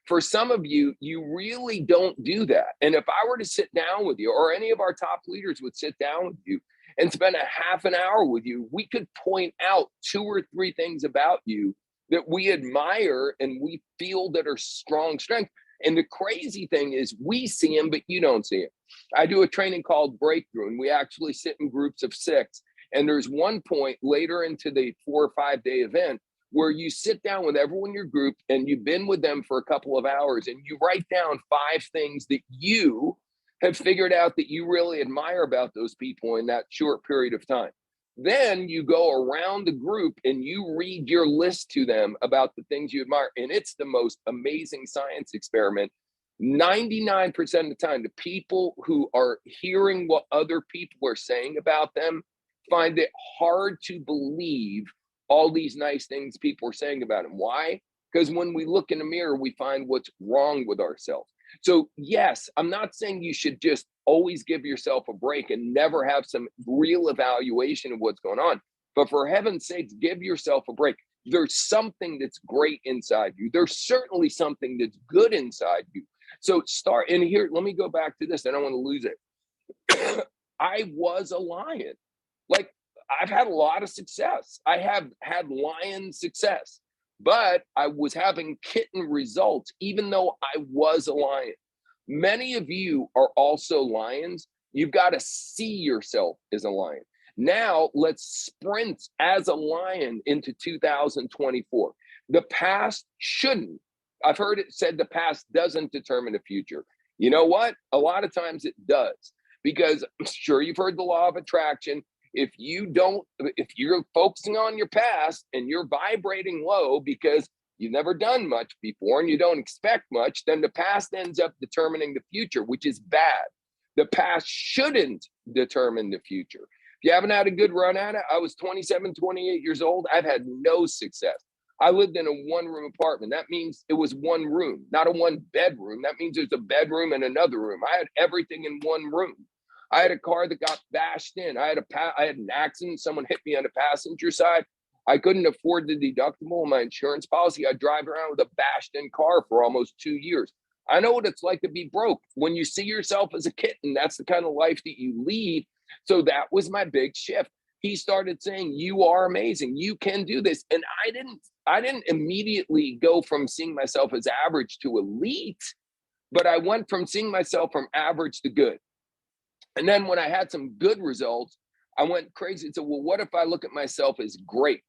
For some of you, you really don't do that. And if I were to sit down with you, or any of our top leaders would sit down with you and spend a half an hour with you, we could point out 2 or 3 things about you that we admire and we feel that are strong strengths. And the crazy thing is, we see them, but you don't see them. I do a training called Breakthrough, and we actually sit in groups of 6. And there's one point later into the 4 or 5 day event where you sit down with everyone in your group and you've been with them for a couple of hours, and you write down 5 things that you have figured out that you really admire about those people in that short period of time. Then you go around the group and you read your list to them about the things you admire. And it's the most amazing science experiment. 99% of the time, the people who are hearing what other people are saying about them find it hard to believe all these nice things people are saying about them. Why? Because when we look in the mirror, we find what's wrong with ourselves. So yes, I'm not saying you should just always give yourself a break and never have some real evaluation of what's going on. But for heaven's sakes, give yourself a break. There's something that's great inside you. There's certainly something that's good inside you. So start, and here, let me go back to this. I don't want to lose it. I was a lion. Like, I've had a lot of success. I have had lion success, but I was having kitten results, even though I was a lion. Many of you are also lions. You've got to see yourself as a lion. Now let's sprint as a lion into 2024. The past shouldn't. I've heard it said the past doesn't determine the future. You know what? A lot of times it does, because I'm sure you've heard the law of attraction. If you're focusing on your past and you're vibrating low because you've never done much before and you don't expect much, then the past ends up determining the future, which is bad. The past shouldn't determine the future. If you haven't had a good run at it, I was 27, 28 years old. I've had no success. I lived in a 1-room apartment. That means it was 1 room, not a 1-bedroom. That means there's a bedroom and another room. I had everything in 1 room. I had a car that got bashed in. I had an accident. Someone hit me on the passenger side. I couldn't afford the deductible on my insurance policy. I drive around with a bashed in car for almost 2 years. I know what it's like to be broke. When you see yourself as a kitten, that's the kind of life that you lead. So that was my big shift. He started saying, you are amazing. You can do this. And I didn't immediately go from seeing myself as average to elite, but I went from seeing myself from average to good. And then when I had some good results, I went crazy and said, well, what if I look at myself as great?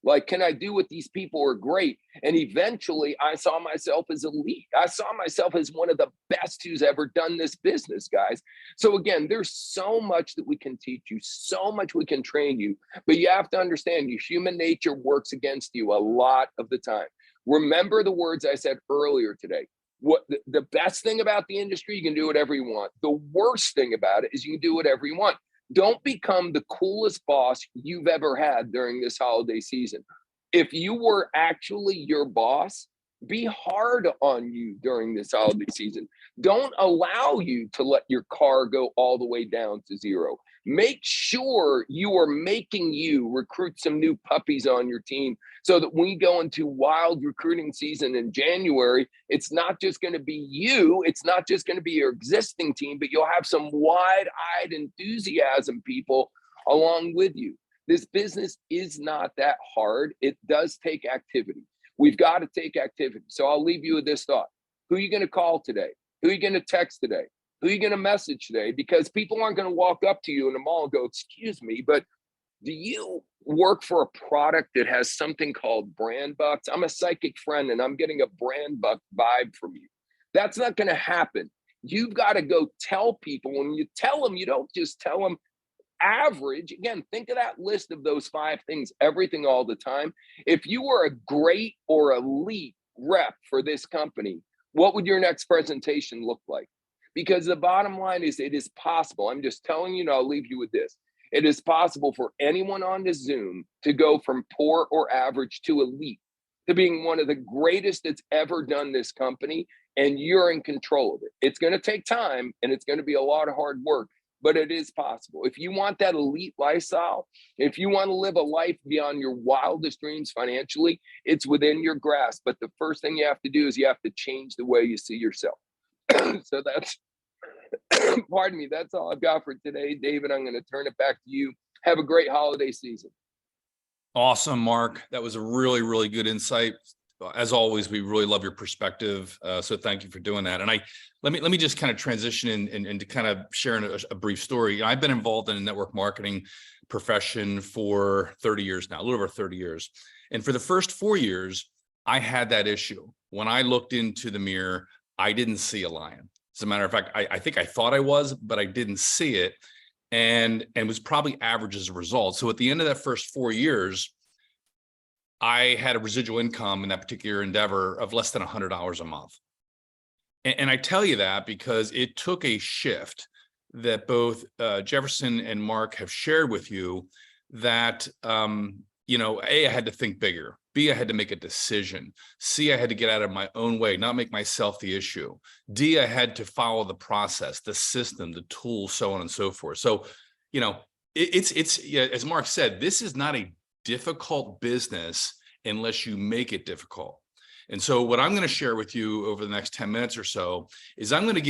Like, can I do what these people are great? And eventually I saw myself as elite. I saw myself as one of the best who's ever done this business, guys. So again, there's so much that we can teach you, so much we can train you, but you have to understand your human nature works against you a lot of the time. Remember the words I said earlier today. What the best thing about the industry, you can do whatever you want. The worst thing about it is you can do whatever you want. Don't become the coolest boss you've ever had during this holiday season. If you were actually your boss, be hard on you during this holiday season. Don't allow you to let your car go all the way down to 0. Make sure you are making you recruit some new puppies on your team so that when we go into wild recruiting season in January, it's not just going to be you. It's not just going to be your existing team, but you'll have some wide-eyed enthusiasm people along with you. This business is not that hard. It does take activity. We've got to take activity. So I'll leave you with this thought. Who are you going to call today? Who are you going to text today? Who are you going to message today? Because people aren't going to walk up to you in the mall and go, excuse me, but do you work for a product that has something called brand bucks? I'm a psychic friend and I'm getting a brand buck vibe from you. That's not going to happen. You've got to go tell people. When you tell them, you don't just tell them average. Again, think of that list of those 5 things, everything all the time. If you were a great or elite rep for this company, what would your next presentation look like? Because the bottom line is it is possible. I'm just telling you, and I'll leave you with this. It is possible for anyone on this Zoom to go from poor or average to elite, to being one of the greatest that's ever done this company, and you're in control of it. It's going to take time and it's going to be a lot of hard work, but it is possible. If you want that elite lifestyle, if you want to live a life beyond your wildest dreams financially, it's within your grasp. But the first thing you have to do is you have to change the way you see yourself. So that's, pardon me, that's all I've got for today. David, I'm going to turn it back to you. Have a great holiday season. Awesome, Mark. That was a really, really good insight. As always, we really love your perspective. So thank you for doing that. And let me just kind of transition and to kind of sharing a brief story. I've been involved in a network marketing profession for 30 years now, a little over 30 years. And for the first 4 years, I had that issue. When I looked into the mirror, I didn't see a lion. As a matter of fact, I think I thought I was, but I didn't see it, and was probably average as a result. So at the end of that first 4 years, I had a residual income in that particular endeavor of less than $100 a month. And I tell you that because it took a shift that both Jefferson and Mark have shared with you that, A, I had to think bigger. B, I had to make a decision. C, I had to get out of my own way, not make myself the issue. D, I had to follow the process, the system, the tools, so on and so forth. So, it's as Mark said, this is not a difficult business unless you make it difficult. And so what I'm going to share with you over the next 10 minutes or so is I'm going to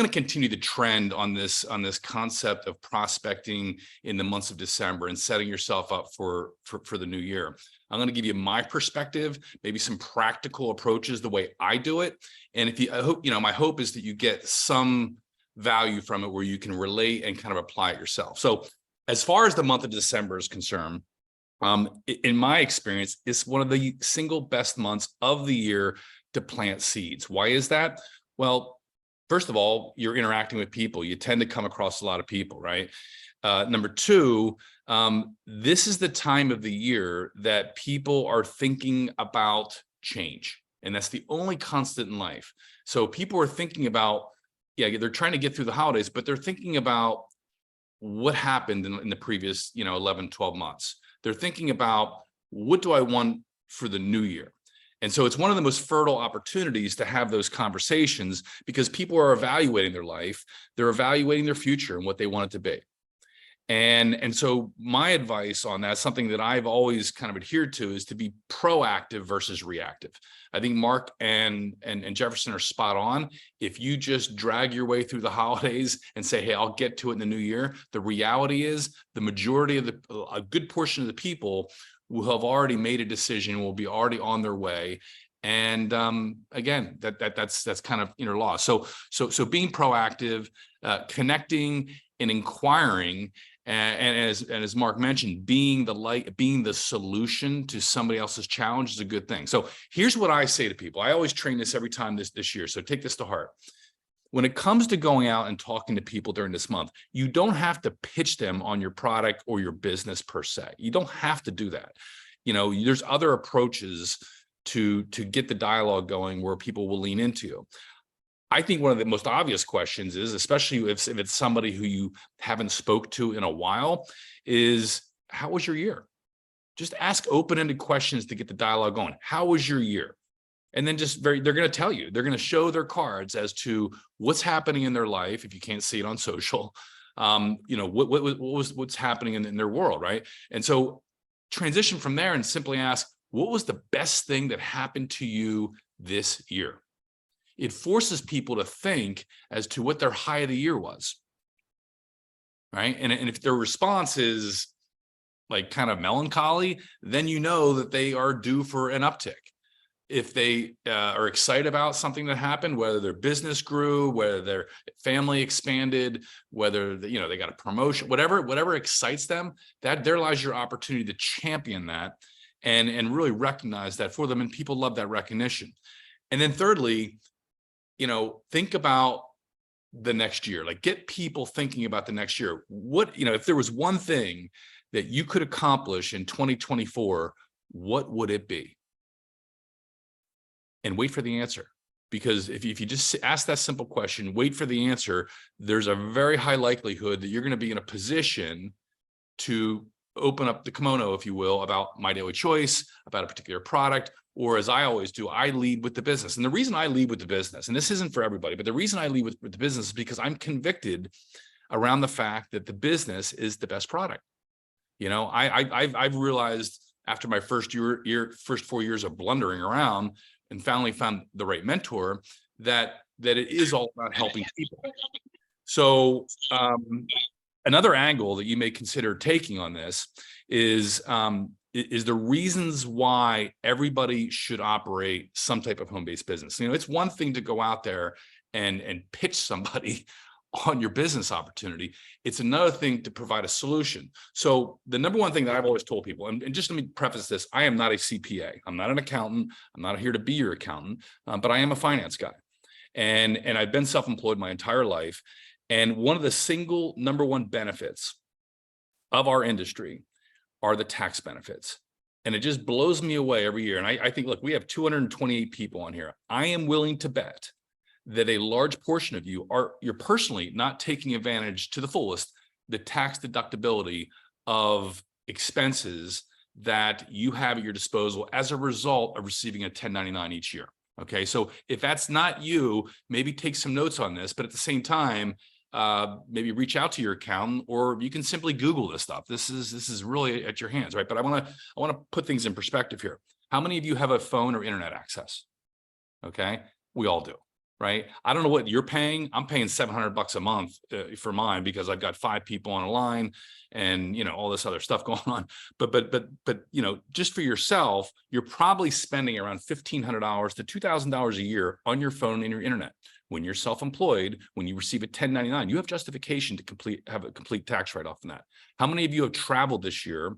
continue the trend on this concept of prospecting in the months of December and setting yourself up for the new year. I'm going to give you my perspective, maybe some practical approaches, the way I do it. And my hope is that you get some value from it where you can relate and kind of apply it yourself. So as far as the month of December is concerned, in my experience, it's one of the single best months of the year to plant seeds. Why is that? Well, first of all, you're interacting with people. You tend to come across a lot of people, right? Number two, this is the time of the year that people are thinking about change. And that's the only constant in life. So people are thinking about, they're trying to get through the holidays, but they're thinking about what happened in the previous, 11, 12 months. They're thinking about, what do I want for the new year? And so it's one of the most fertile opportunities to have those conversations because people are evaluating their life. They're evaluating their future and what they want it to be. And so my advice on that, something that I've always kind of adhered to, is to be proactive versus reactive. I think Mark and Jefferson are spot on. If you just drag your way through the holidays and say, hey, I'll get to it in the new year, the reality is the majority of a good portion of the people will have already made a decision, will be already on their way. And again, that's kind of inner law. So being proactive, connecting and inquiring, and as Mark mentioned, being the light, being the solution to somebody else's challenge is a good thing. So here's what I say to people. I always train this every time this year. So take this to heart. When it comes to going out and talking to people during this month, you don't have to pitch them on your product or your business per se. You don't have to do that. There's other approaches to get the dialogue going where people will lean into you. I think one of the most obvious questions is, especially if it's somebody who you haven't spoke to in a while, is how was your year? Just ask open-ended questions to get the dialogue going. How was your year? And then they're going to tell you, they're going to show their cards as to what's happening in their life. If you can't see it on social, what's happening in their world, right? And so transition from there and simply ask, what was the best thing that happened to you this year? It forces people to think as to what their high of the year was, right? And if their response is like kind of melancholy, then you know that they are due for an uptick. If they are excited about something that happened, whether their business grew, whether their family expanded, whether they got a promotion, whatever excites them, that there lies your opportunity to champion that and really recognize that for them. And people love that recognition. And then thirdly, think about the next year, like get people thinking about the next year. What, if there was one thing that you could accomplish in 2024, what would it be? And wait for the answer. Because if you just ask that simple question, wait for the answer, there's a very high likelihood that you're going to be in a position to open up the kimono, if you will, about My Daily Choice, about a particular product, or as I always do, I lead with the business. And the reason I lead with the business, and this isn't for everybody, but the reason I lead with the business is because I'm convicted around the fact that the business is the best product. You know, I've realized after my first 4 years of blundering around and finally found the right mentor that it is all about helping people. So another angle that you may consider taking on this is the reasons why everybody should operate some type of home-based business. You know, it's one thing to go out there and pitch somebody on your business opportunity. It's another thing to provide a solution. So the number one thing that I've always told people, and just let me preface this, I am not a CPA. I'm not an accountant. I'm not here to be your accountant, but I am a finance guy. And I've been self-employed my entire life. And one of the single number one benefits of our industry are the tax benefits. And it just blows me away every year. And I think, look, we have 228 people on here. I am willing to bet that a large portion of you're personally not taking advantage to the fullest the tax deductibility of expenses that you have at your disposal as a result of receiving a 1099 each year. Okay, so if that's not you, maybe take some notes on this, but at the same time, maybe reach out to your accountant, or you can simply Google this stuff. This is really at your hands, right? But I want to put things in perspective here. How many of you have a phone or internet access? Okay, we all do. Right? I don't know what you're paying. I'm paying $700 a month for mine because I've got 5 people on a line and, you know, all this other stuff going on. But, you know, just for yourself, you're probably spending around $1,500 to $2,000 a year on your phone and your internet. When you're self-employed, when you receive a 1099, you have justification to have a complete tax write-off from that. How many of you have traveled this year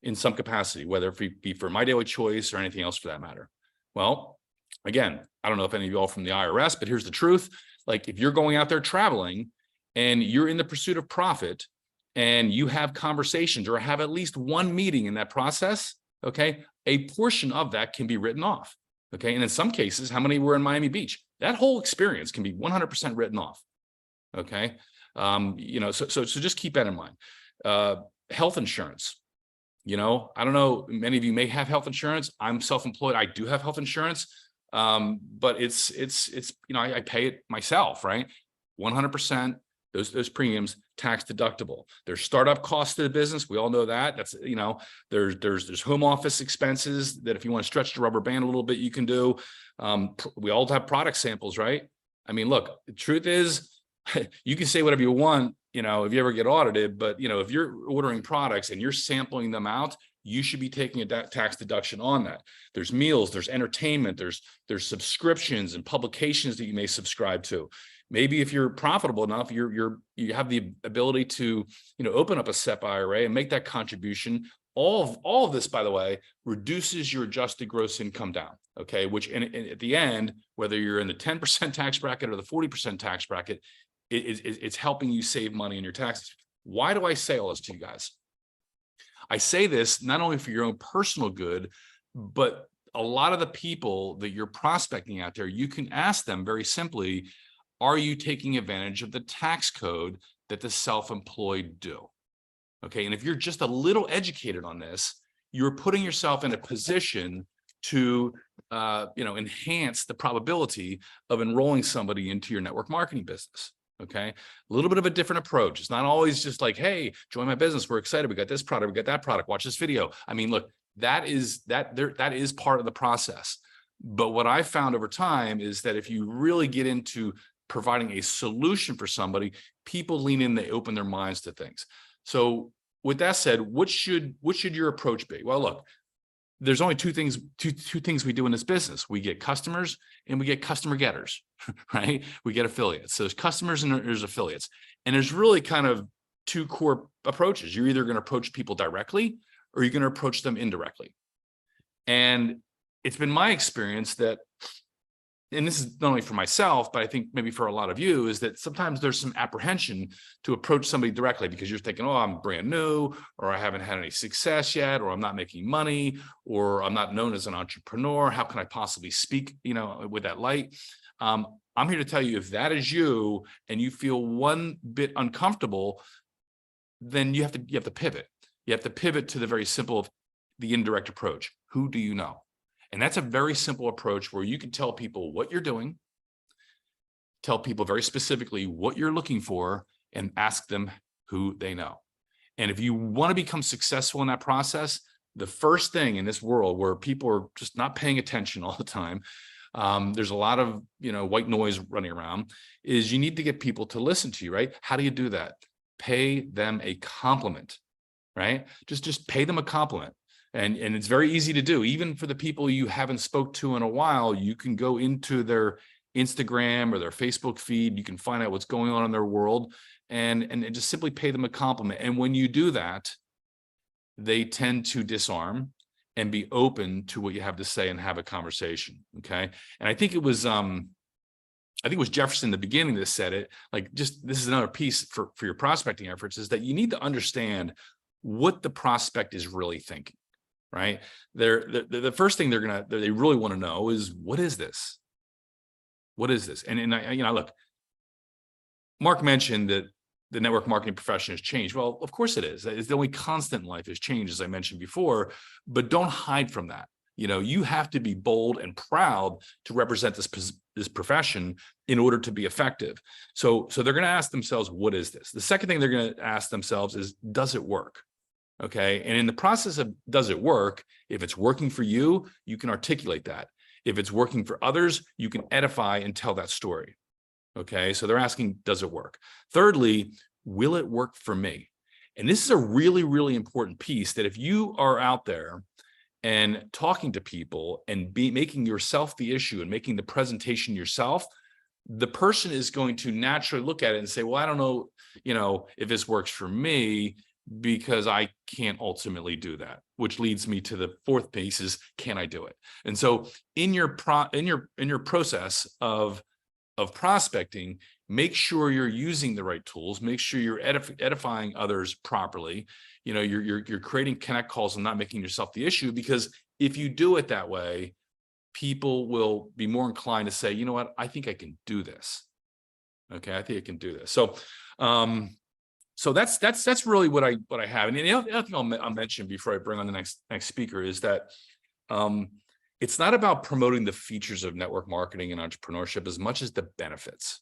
in some capacity, whether it be for My Daily Choice or anything else for that matter? Well, again, I don't know if any of you all from the IRS, but here's the truth. Like, if you're going out there traveling and you're in the pursuit of profit and you have conversations or have at least one meeting in that process, okay, a portion of that can be written off. Okay. And in some cases, how many were in Miami Beach? That whole experience can be 100% written off. Okay. You know, so just keep that in mind. Health insurance. You know, I don't know, many of you may have health insurance. I'm self-employed. I do have health insurance. But it's, you know, I pay it myself, right? 100%, those premiums tax deductible. There's startup costs to the business. We all know that. That's, you know, there's home office expenses that if you want to stretch the rubber band a little bit, you can do. We all have product samples, right? I mean, look, the truth is you can say whatever you want, you know, if you ever get audited, but, you know, if you're ordering products and you're sampling them out, you should be taking a tax deduction on that. There's meals, there's entertainment, there's subscriptions and publications that you may subscribe to. Maybe if you're profitable enough, you have the ability to, you know, open up a SEP IRA and make that contribution. All of this, by the way, reduces your adjusted gross income down. Okay, which at the end, whether you're in the 10% tax bracket or the 40% tax bracket, it's helping you save money in your taxes. Why do I say all this to you guys? I say this not only for your own personal good, but a lot of the people that you're prospecting out there, you can ask them very simply, are you taking advantage of the tax code that the self-employed do? Okay, and if you're just a little educated on this, you're putting yourself in a position to you know, enhance the probability of enrolling somebody into your network marketing business. Okay, a little bit of a different approach. It's not always just like, hey, join my business. We're excited. We got this product. We got that product. Watch this video. I mean, look, that is part of the process. But what I found over time is that if you really get into providing a solution for somebody, people lean in, they open their minds to things. So with that said, what should your approach be? Well, look, there's only two things we do in this business. We get customers and we get customer getters, right? We get affiliates. So there's customers and there's affiliates. And there's really kind of 2 core approaches. You're either going to approach people directly or you're going to approach them indirectly. And it's been my experience that, and this is not only for myself, but I think maybe for a lot of you, is that sometimes there's some apprehension to approach somebody directly because you're thinking, oh, I'm brand new, or I haven't had any success yet, or I'm not making money, or I'm not known as an entrepreneur. How can I possibly speak, you know, with that light? I'm here to tell you, if that is you and you feel one bit uncomfortable, then you have to pivot. You have to pivot to the very simple, the indirect approach. Who do you know? And that's a very simple approach where you can tell people what you're doing, tell people very specifically what you're looking for, and ask them who they know. And if you want to become successful in that process, the first thing in this world where people are just not paying attention all the time, there's a lot of, white noise running around, is you need to get people to listen to you, right? How do you do that? Pay them a compliment, right? Just pay them a compliment. And it's very easy to do. Even for the people you haven't spoke to in a while, you can go into their Instagram or their Facebook feed. You can find out what's going on in their world and just simply pay them a compliment. And when you do that, they tend to disarm and be open to what you have to say and have a conversation. Okay. And I think it was Jefferson in the beginning that said it, like, just, this is another piece for your prospecting efforts, is that you need to understand what the prospect is really thinking, right? The first thing they really want to know is, what is this? What is this? And look, Mark mentioned that the network marketing profession has changed. Well, of course it is. It's the only constant in life is change, as I mentioned before, but don't hide from that. You have to be bold and proud to represent this profession in order to be effective. So they're going to ask themselves, what is this? The second thing they're going to ask themselves is, does it work? Okay. And in the process of, does it work? If it's working for you, you can articulate that. If it's working for others, you can edify and tell that story. Okay. So they're asking, does it work? Thirdly, will it work for me? And this is a really, really important piece, that if you are out there and talking to people and making yourself the issue and making the presentation yourself, the person is going to naturally look at it and say, well, I don't know, if this works for me, because I can't ultimately do that, which leads me to the fourth piece is, can I do it? And so in your process of prospecting, make sure you're using the right tools, make sure you're edifying others properly. You're creating connect calls and not making yourself the issue, because if you do it that way, people will be more inclined to say, you know what, I think I can do this. Okay, I think I can do this. So that's really what I have. And the other thing I'll mention before I bring on the next speaker is that it's not about promoting the features of network marketing and entrepreneurship as much as the benefits.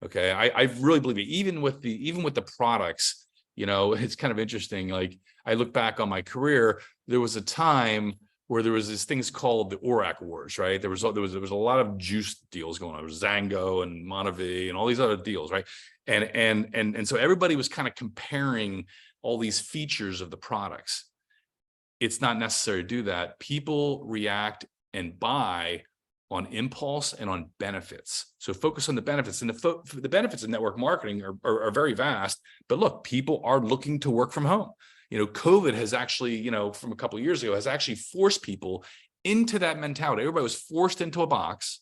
Okay, I really believe it. Even with the products, it's kind of interesting. Like, I look back on my career, there was a time where there was these things called the ORAC wars, right? There was a lot of juice deals going on. There was Zango and Monavie and all these other deals, right? And so everybody was kind of comparing all these features of the products. It's not necessary to do that. People react and buy on impulse and on benefits. So focus on the benefits, and the benefits of network marketing are very vast. But look, people are looking to work from home. COVID has actually, from a couple of years ago, has actually forced people into that mentality. Everybody was forced into a box.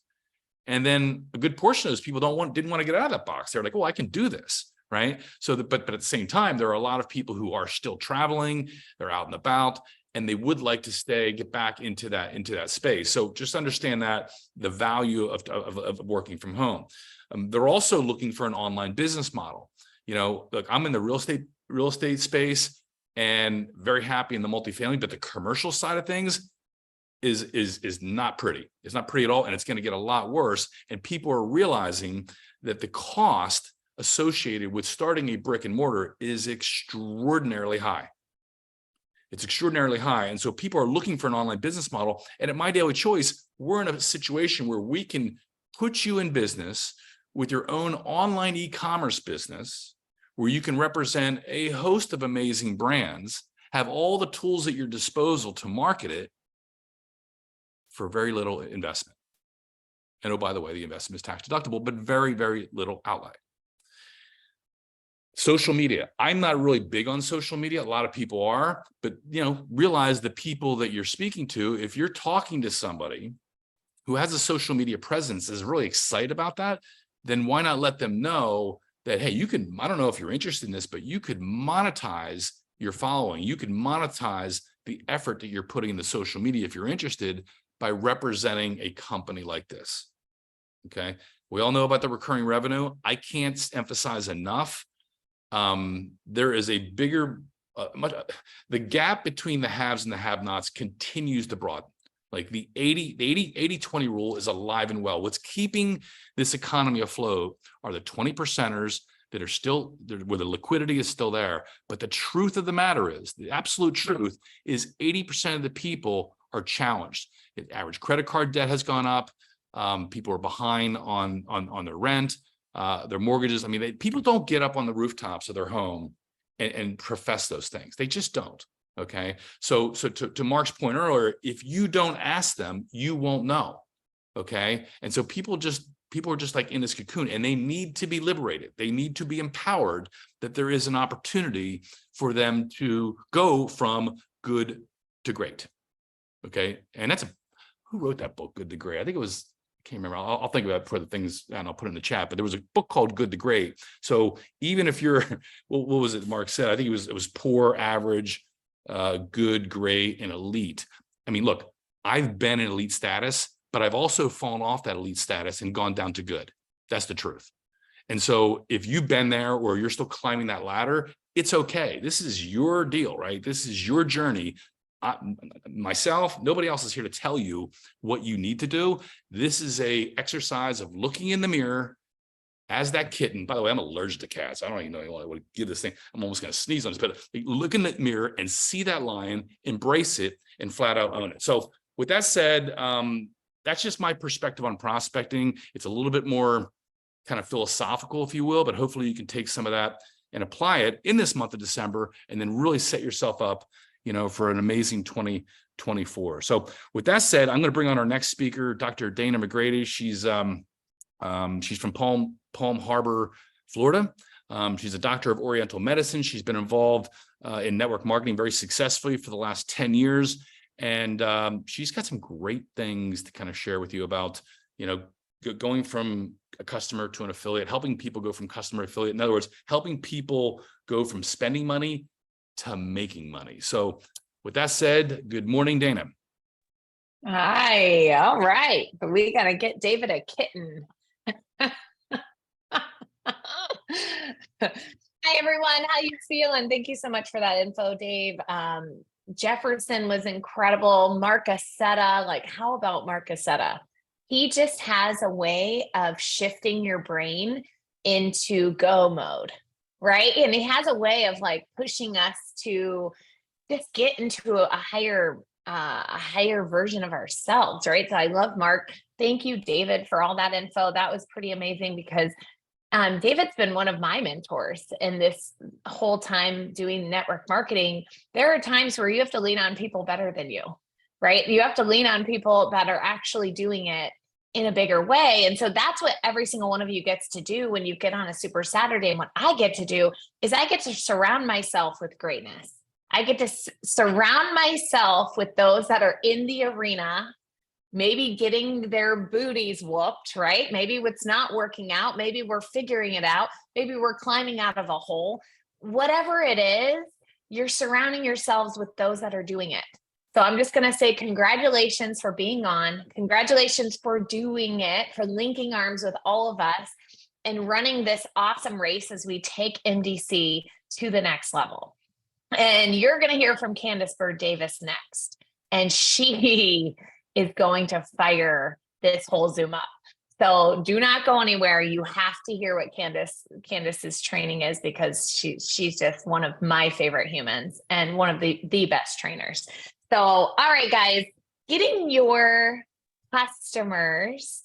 And then a good portion of those people didn't want to get out of that box. They're like, well, I can do this, right? But at the same time, there are a lot of people who are still traveling, they're out and about, and they would like to get back into that space. So just understand that the value of working from home. They're also looking for an online business model. Look, I'm in the real estate space and very happy in the multifamily, but the commercial side of things is not pretty. It's not pretty at all, and it's going to get a lot worse. And people are realizing that the cost associated with starting a brick and mortar is extraordinarily high. It's extraordinarily high. And so people are looking for an online business model. And at My Daily Choice, we're in a situation where we can put you in business with your own online e-commerce business, where you can represent a host of amazing brands, have all the tools at your disposal to market it for very little investment. And oh, by the way, the investment is tax deductible, but very, very little outlay. Social media. I'm not really big on social media. A lot of people are, but realize the people that you're speaking to. If you're talking to somebody who has a social media presence, is really excited about that, then why not let them know that, hey, I don't know if you're interested in this, but you could monetize your following. You could monetize the effort that you're putting into social media if you're interested, by representing a company like this. Okay. We all know about the recurring revenue. I can't emphasize enough. There is a bigger, the gap between the haves and the have-nots continues to broaden. Like the 80-20 rule is alive and well. What's keeping this economy afloat are the 20%ers that are still where the liquidity is still there. But the truth of the matter is, the absolute truth is 80% of the people are challenged. The average credit card debt has gone up. People are behind on their rent, their mortgages. I mean, people don't get up on the rooftops of their home and profess those things. They just don't. Okay. So to Mark's point earlier, if you don't ask them, you won't know. Okay. And so people are just like in this cocoon, and they need to be liberated. They need to be empowered that there is an opportunity for them to go from good to great. Okay. And who wrote that book, Good to Great? I think it was, I can't remember. I'll think about it for the things, and I'll put it in the chat, but there was a book called Good to Great. So even if you're, what was it Mark said? I think it was poor, average, good, great, and elite. I mean, look, I've been in elite status, but I've also fallen off that elite status and gone down to good. That's the truth. And so if you've been there or you're still climbing that ladder, it's okay. This is your deal, right? This is your journey. Myself, nobody else is here to tell you what you need to do. This is a exercise of looking in the mirror as that kitten. By the way, I'm allergic to cats. I don't even know what to give this thing. I'm almost going to sneeze on this, but look in the mirror and see that lion, embrace it, and flat out own it. So with that said, that's just my perspective on prospecting. It's a little bit more kind of philosophical, if you will, but hopefully you can take some of that and apply it in this month of December, and then really set yourself up, for an amazing 2024. So with that said, I'm going to bring on our next speaker, Dr. Dana McGrady. She's from Palm Harbor, Florida. She's a doctor of Oriental medicine. She's been involved in network marketing very successfully for the last 10 years. And she's got some great things to kind of share with you about, going from a customer to an affiliate, helping people go from customer to affiliate. In other words, helping people go from spending money to making money. So with that said, good morning, Dana. Hi. All right. We got to get David a kitten. Hi, everyone. How you feeling? Thank you so much for that info, Dave. Jefferson was incredible. Mark Aceta, how about Mark Aceta? He just has a way of shifting your brain into go mode, right? And he has a way of pushing us to just get into a higher version of ourselves, right? So I love Mark. Thank you, David, for all that info. That was pretty amazing because David's been one of my mentors in this whole time doing network marketing. There are times where you have to lean on people better than you, right? You have to lean on people that are actually doing it in a bigger way. And so that's what every single one of you gets to do when you get on a Super Saturday. And what I get to do is I get to surround myself with greatness. I get to surround myself with those that are in the arena, maybe getting their booties whooped, right? Maybe it's not working out. Maybe we're figuring it out. Maybe we're climbing out of a hole. Whatever it is, you're surrounding yourselves with those that are doing it. So I'm just going to say congratulations for being on. Congratulations for doing it, for linking arms with all of us and running this awesome race as we take MDC to the next level. And you're going to hear from Candace Bird Davis next. And she is going to fire this whole Zoom up. So do not go anywhere. You have to hear what Candace's training is, because she's just one of my favorite humans and one of the best trainers. So, all right, guys, getting your customers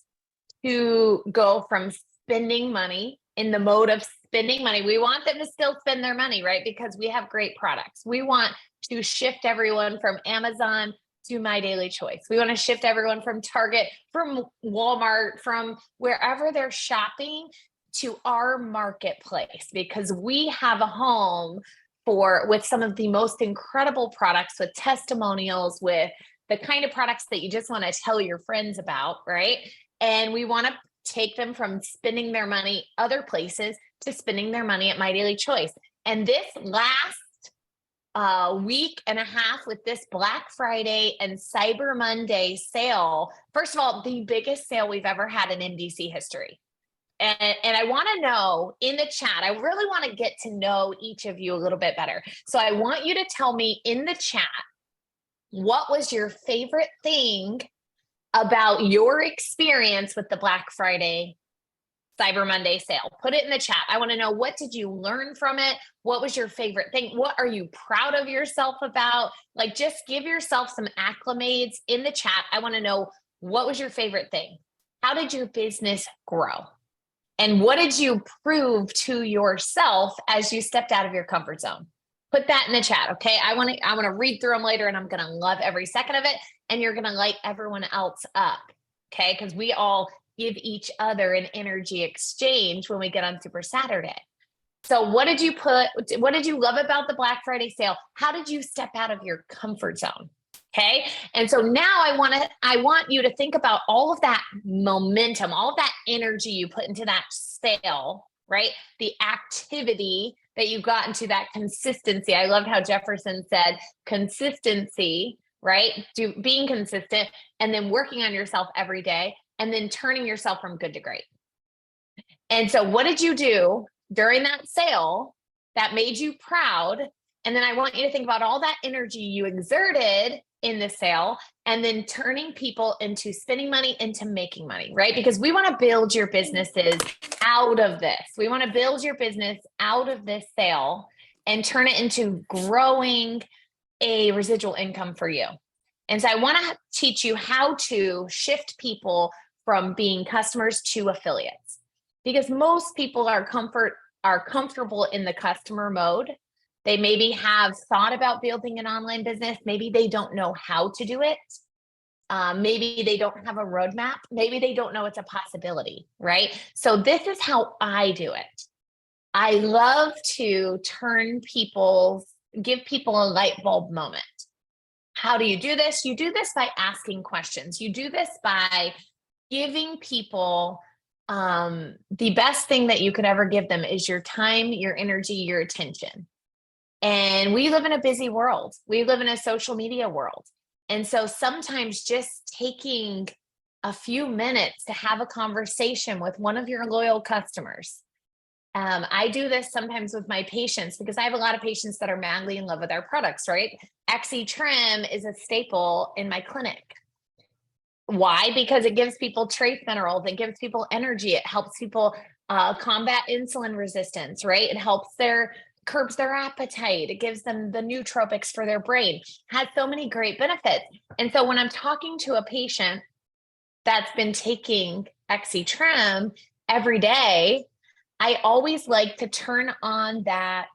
to go from spending money in the mode of spending money. We want them to still spend their money, right? Because we have great products. We want to shift everyone from Amazon to My Daily Choice. We want to shift everyone from Target, from Walmart, from wherever they're shopping to our marketplace, because we have a home with some of the most incredible products, with testimonials, with the kind of products that you just want to tell your friends about, right? And we want to take them from spending their money other places to spending their money at My Daily Choice. And this last week and a half with this Black Friday and Cyber Monday sale, first of all, the biggest sale we've ever had in MDC history. And I want to know in the chat, I really want to get to know each of you a little bit better. So I want you to tell me in the chat, what was your favorite thing about your experience with the Black Friday Cyber Monday sale? Put it in the chat. I want to know, what did you learn from it? What was your favorite thing? What are you proud of yourself about? Like, just give yourself some acclimates in the chat. I want to know, what was your favorite thing? How did your business grow? And what did you prove to yourself as you stepped out of your comfort zone? Put that in the chat, okay? I want to read through them later, and I'm going to love every second of it. And you're going to light everyone else up, okay? Because we all give each other an energy exchange when we get on Super Saturday. So what did you love about the Black Friday sale? How did you step out of your comfort zone? Okay. And so now I want you to think about all of that momentum, all of that energy you put into that sale, right? The activity that you got into, that consistency. I loved how Jefferson said consistency, right? Being consistent, and then working on yourself every day, and then turning yourself from good to great. And so what did you do during that sale that made you proud? And then I want you to think about all that energy you exerted in the sale, and then turning people into spending money into making money, right? Because we want to build your businesses out of this. We want to build your business out of this sale and turn it into growing a residual income for you. And so I want to teach you how to shift people from being customers to affiliates, because most people are comfortable in the customer mode. They maybe have thought about building an online business. Maybe they don't know how to do it. Maybe they don't have a roadmap. Maybe they don't know it's a possibility, right? So this is how I do it. I love to give people a light bulb moment. How do you do this? You do this by asking questions. You do this by giving people the best thing that you could ever give them is your time, your energy, your attention. And we live in a busy world. We live in a social media world. And so sometimes just taking a few minutes to have a conversation with one of your loyal customers. I do this sometimes with my patients, because I have a lot of patients that are madly in love with our products, right? XE Trim is a staple in my clinic. Why? Because it gives people trace minerals. It gives people energy. It helps people combat insulin resistance, right? It curbs their appetite. It gives them the nootropics for their brain. Has so many great benefits. And so when I'm talking to a patient that's been taking XE Trim every day, I always like to turn on that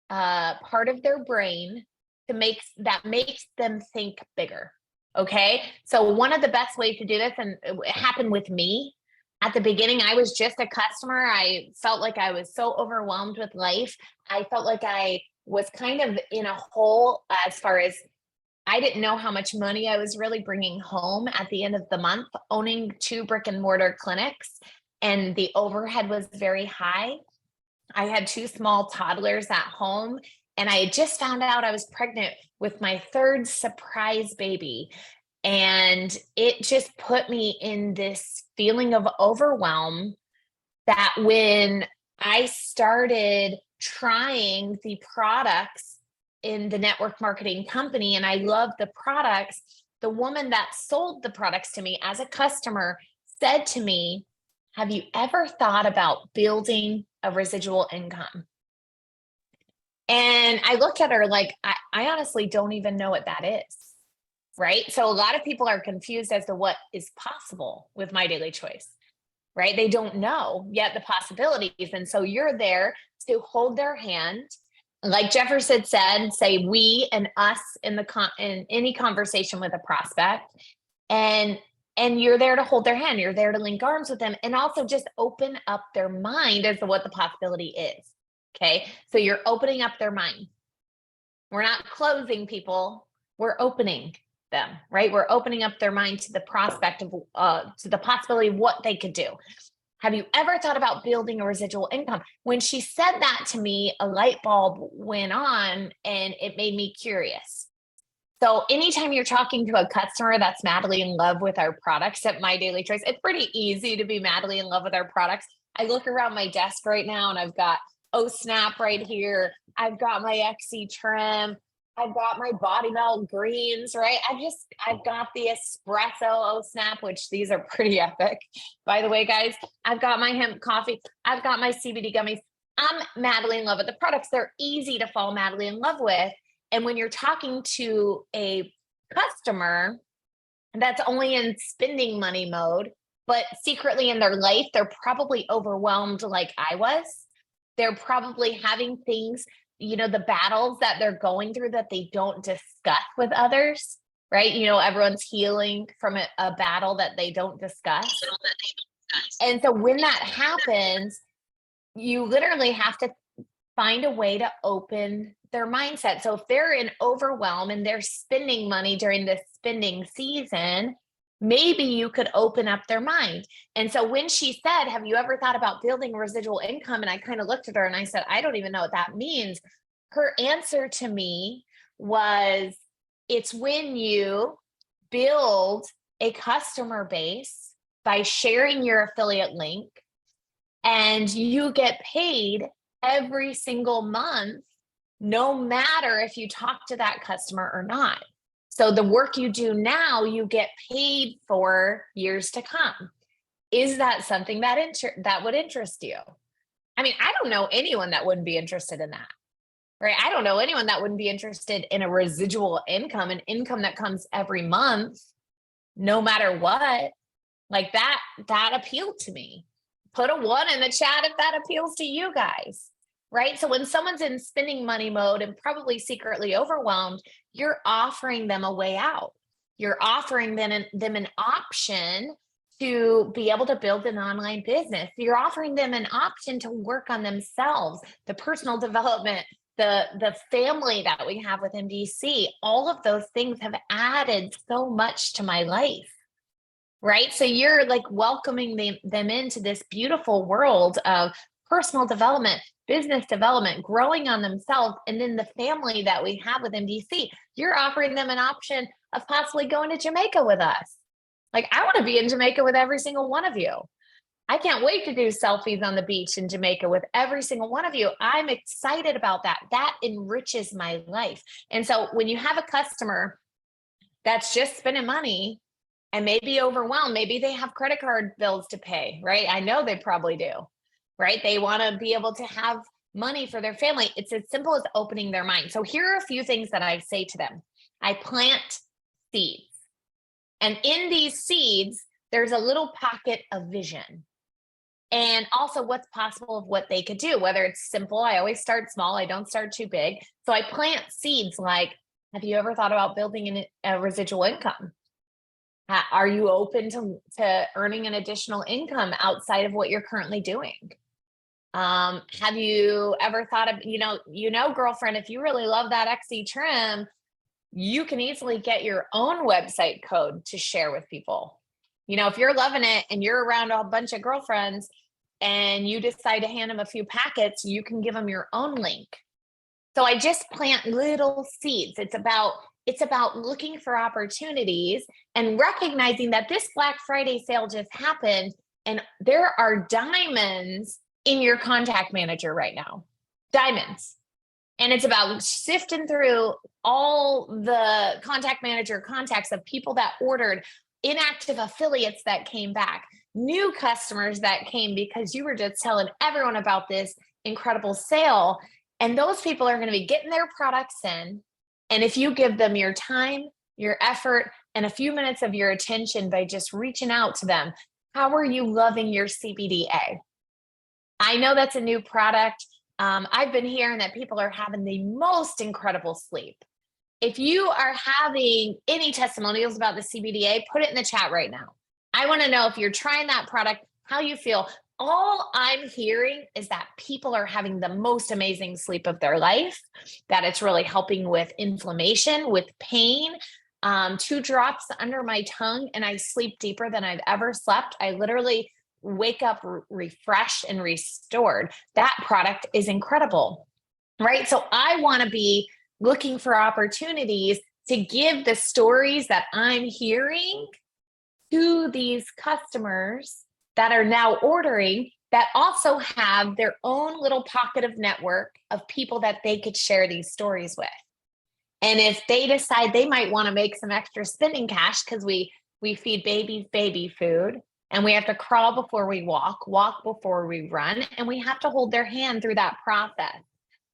part of their brain that makes them think bigger. Okay. So one of the best ways to do this, and it happened with me at the beginning, I was just a customer. I felt like I was so overwhelmed with life. I felt like I was kind of in a hole, as far as I didn't know how much money I was really bringing home at the end of the month, owning 2 brick and mortar clinics, and the overhead was very high. I had 2 small toddlers at home, and I had just found out I was pregnant with my 3rd surprise baby. And it just put me in this feeling of overwhelm, that when I started trying the products in the network marketing company, and I loved the products, the woman that sold the products to me as a customer said to me, "Have you ever thought about building a residual income?" And I looked at her like, I honestly don't even know what that is. Right? So a lot of people are confused as to what is possible with My Daily Choice, right? They don't know yet the possibilities. And so you're there to hold their hand. Like Jefferson said, say we and us in any conversation with a prospect. And you're there to hold their hand. You're there to link arms with them, and also just open up their mind as to what the possibility is. Okay. So you're opening up their mind. We're not closing people. We're opening them, right? We're opening up their mind to the prospect of, to the possibility of what they could do. Have you ever thought about building a residual income? When she said that to me, a light bulb went on, and it made me curious. So anytime you're talking to a customer that's madly in love with our products at My Daily Choice, it's pretty easy to be madly in love with our products. I look around my desk right now, and I've got Oh Snap right here. I've got my XE Trim. I've got my body melt greens, right? I've got the espresso snap, which these are pretty epic. By the way, guys, I've got my hemp coffee. I've got my CBD gummies. I'm madly in love with the products. They're easy to fall madly in love with. And when you're talking to a customer that's only in spending money mode, but secretly in their life, they're probably overwhelmed like I was. They're probably having things, the battles that they're going through that they don't discuss with others, right? Everyone's healing from a battle that they don't discuss. And so when that happens, you literally have to find a way to open their mindset. So if they're in overwhelm and they're spending money during this spending season, maybe you could open up their mind. And so when she said, have you ever thought about building residual income? And I kind of looked at her and I said, I don't even know what that means. Her answer to me was, it's when you build a customer base by sharing your affiliate link and you get paid every single month, no matter if you talk to that customer or not. So the work you do now, you get paid for years to come. Is that something that would interest you? I mean, I don't know anyone that wouldn't be interested in that, right? I don't know anyone that wouldn't be interested in a residual income, an income that comes every month, no matter what. Like that appealed to me. Put a 1 in the chat if that appeals to you guys. Right? So when someone's in spending money mode and probably secretly overwhelmed, you're offering them a way out. You're offering them an option to be able to build an online business. You're offering them an option to work on themselves, the personal development, the family that we have with MDC. All of those things have added so much to my life. Right? So you're like welcoming them into this beautiful world of personal development, business development, growing on themselves, and then the family that we have with MDC. You're offering them an option of possibly going to Jamaica with us. Like, I want to be in Jamaica with every single one of you. I can't wait to do selfies on the beach in Jamaica with every single one of you. I'm excited about that. That enriches my life. And so when you have a customer that's just spending money and maybe overwhelmed, maybe they have credit card bills to pay, right? I know they probably do, right? They want to be able to have money for their family. It's as simple as opening their mind. So here are a few things that I say to them. I plant seeds. And in these seeds, there's a little pocket of vision. And also what's possible of what they could do, whether it's simple. I always start small. I don't start too big. So I plant seeds like, have you ever thought about building a residual income? Are you open to earning an additional income outside of what you're currently doing? Have you ever thought of, girlfriend, if you really love that XC trim, you can easily get your own website code to share with people. If you're loving it and you're around a bunch of girlfriends and you decide to hand them a few packets, you can give them your own link. So I just plant little seeds. It's about looking for opportunities and recognizing that this Black Friday sale just happened and there are diamonds in your contact manager right now. Diamonds. And it's about sifting through all the contact manager contacts of people that ordered, inactive affiliates that came back, new customers that came because you were just telling everyone about this incredible sale. And those people are going to be getting their products in. And if you give them your time, your effort, and a few minutes of your attention by just reaching out to them, how are you loving your CBDA? I know that's a new product. I've been hearing that people are having the most incredible sleep. If you are having any testimonials about the CBDA, put it in the chat right now. I want to know if you're trying that product, how you feel. All I'm hearing is that people are having the most amazing sleep of their life, that it's really helping with inflammation, with pain. 2 drops under my tongue and I sleep deeper than I've ever slept. I literally wake up refreshed and restored. That product is incredible, right? So I want to be looking for opportunities to give the stories that I'm hearing to these customers that are now ordering, that also have their own little pocket of network of people that they could share these stories with. And if they decide they might want to make some extra spending cash, because we feed babies baby food, and we have to crawl before we walk before we run, and we have to hold their hand through that process.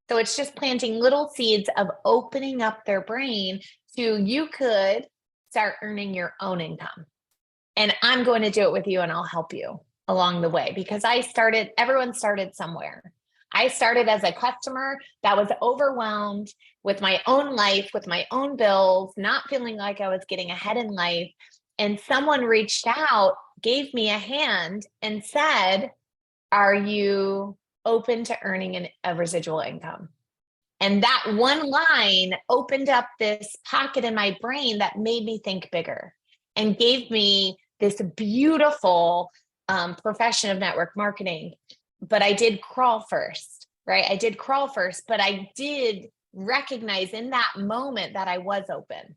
So it's just planting little seeds of opening up their brain to, you could start earning your own income. And I'm going to do it with you, and I'll help you along the way, because everyone started somewhere. I started as a customer that was overwhelmed with my own life, with my own bills, not feeling like I was getting ahead in life. And someone reached out, gave me a hand, and said, are you open to earning a residual income? And that one line opened up this pocket in my brain that made me think bigger and gave me this beautiful profession of network marketing. But I did crawl first, right? I did crawl first, but I did recognize in that moment that I was open.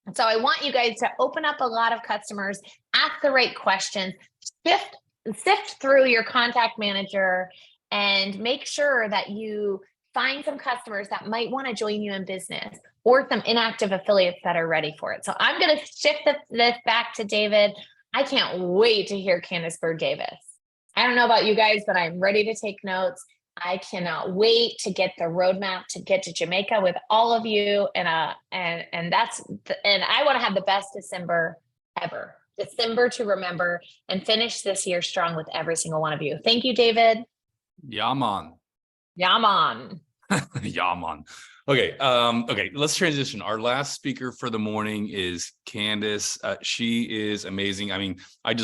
And so I want you guys to open up a lot of customers, ask the right questions, sift through your contact manager, and make sure that you find some customers that might want to join you in business, or some inactive affiliates that are ready for it. So I'm going to shift this back to David. I can't wait to hear Candace Bird Davis. I don't know about you guys, but I'm ready to take notes. I cannot wait to get the roadmap to get to Jamaica with all of you. And I want to have the best December ever. December to remember, and finish this year strong with every single one of you. Thank you, David. Yaman. Yaman. Yaman. Okay, let's transition. Our last speaker for the morning is Candace. She is amazing. I mean, I'll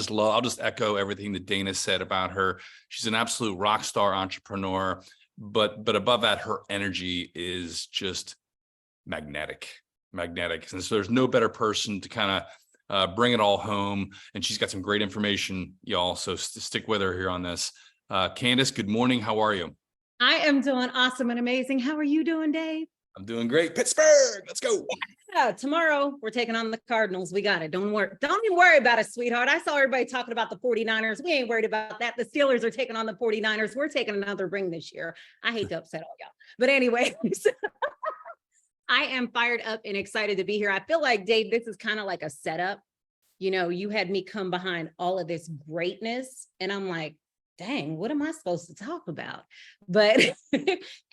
just echo everything that Dana said about her. She's an absolute rock star entrepreneur, but above that, her energy is just magnetic. And so there's no better person to kind of bring it all home. And she's got some great information, y'all. So stick with her here on this. Candace, good morning. How are you? I am doing awesome and amazing. How are you doing, Dave? I'm doing great. Pittsburgh, let's go. Yeah, tomorrow we're taking on the Cardinals. We got it. Don't even worry about it, sweetheart. I saw everybody talking about the 49ers. We ain't worried about that. The Steelers are taking on the 49ers. We're taking another ring this year. I hate to upset all y'all. But anyway, I am fired up and excited to be here. I feel like, Dave, this is kind of like a setup. You know, you had me come behind all of this greatness, and I'm like, dang, what am I supposed to talk about? But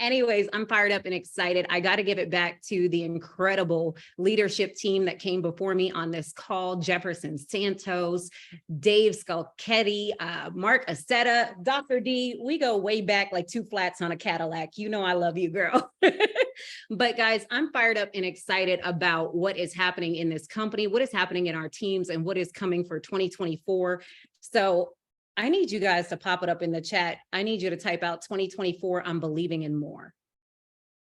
anyways, I'm fired up and excited. I got to give it back to the incredible leadership team that came before me on this call: Jefferson Santos, Dave Skolcetti, Mark Aceta, Dr. D. We go way back like two flats on a Cadillac. You know I love you, girl. But guys, I'm fired up and excited about what is happening in this company, what is happening in our teams, and what is coming for 2024. So I need you guys to pop it up in the chat. I need you to type out 2024, I'm believing in more.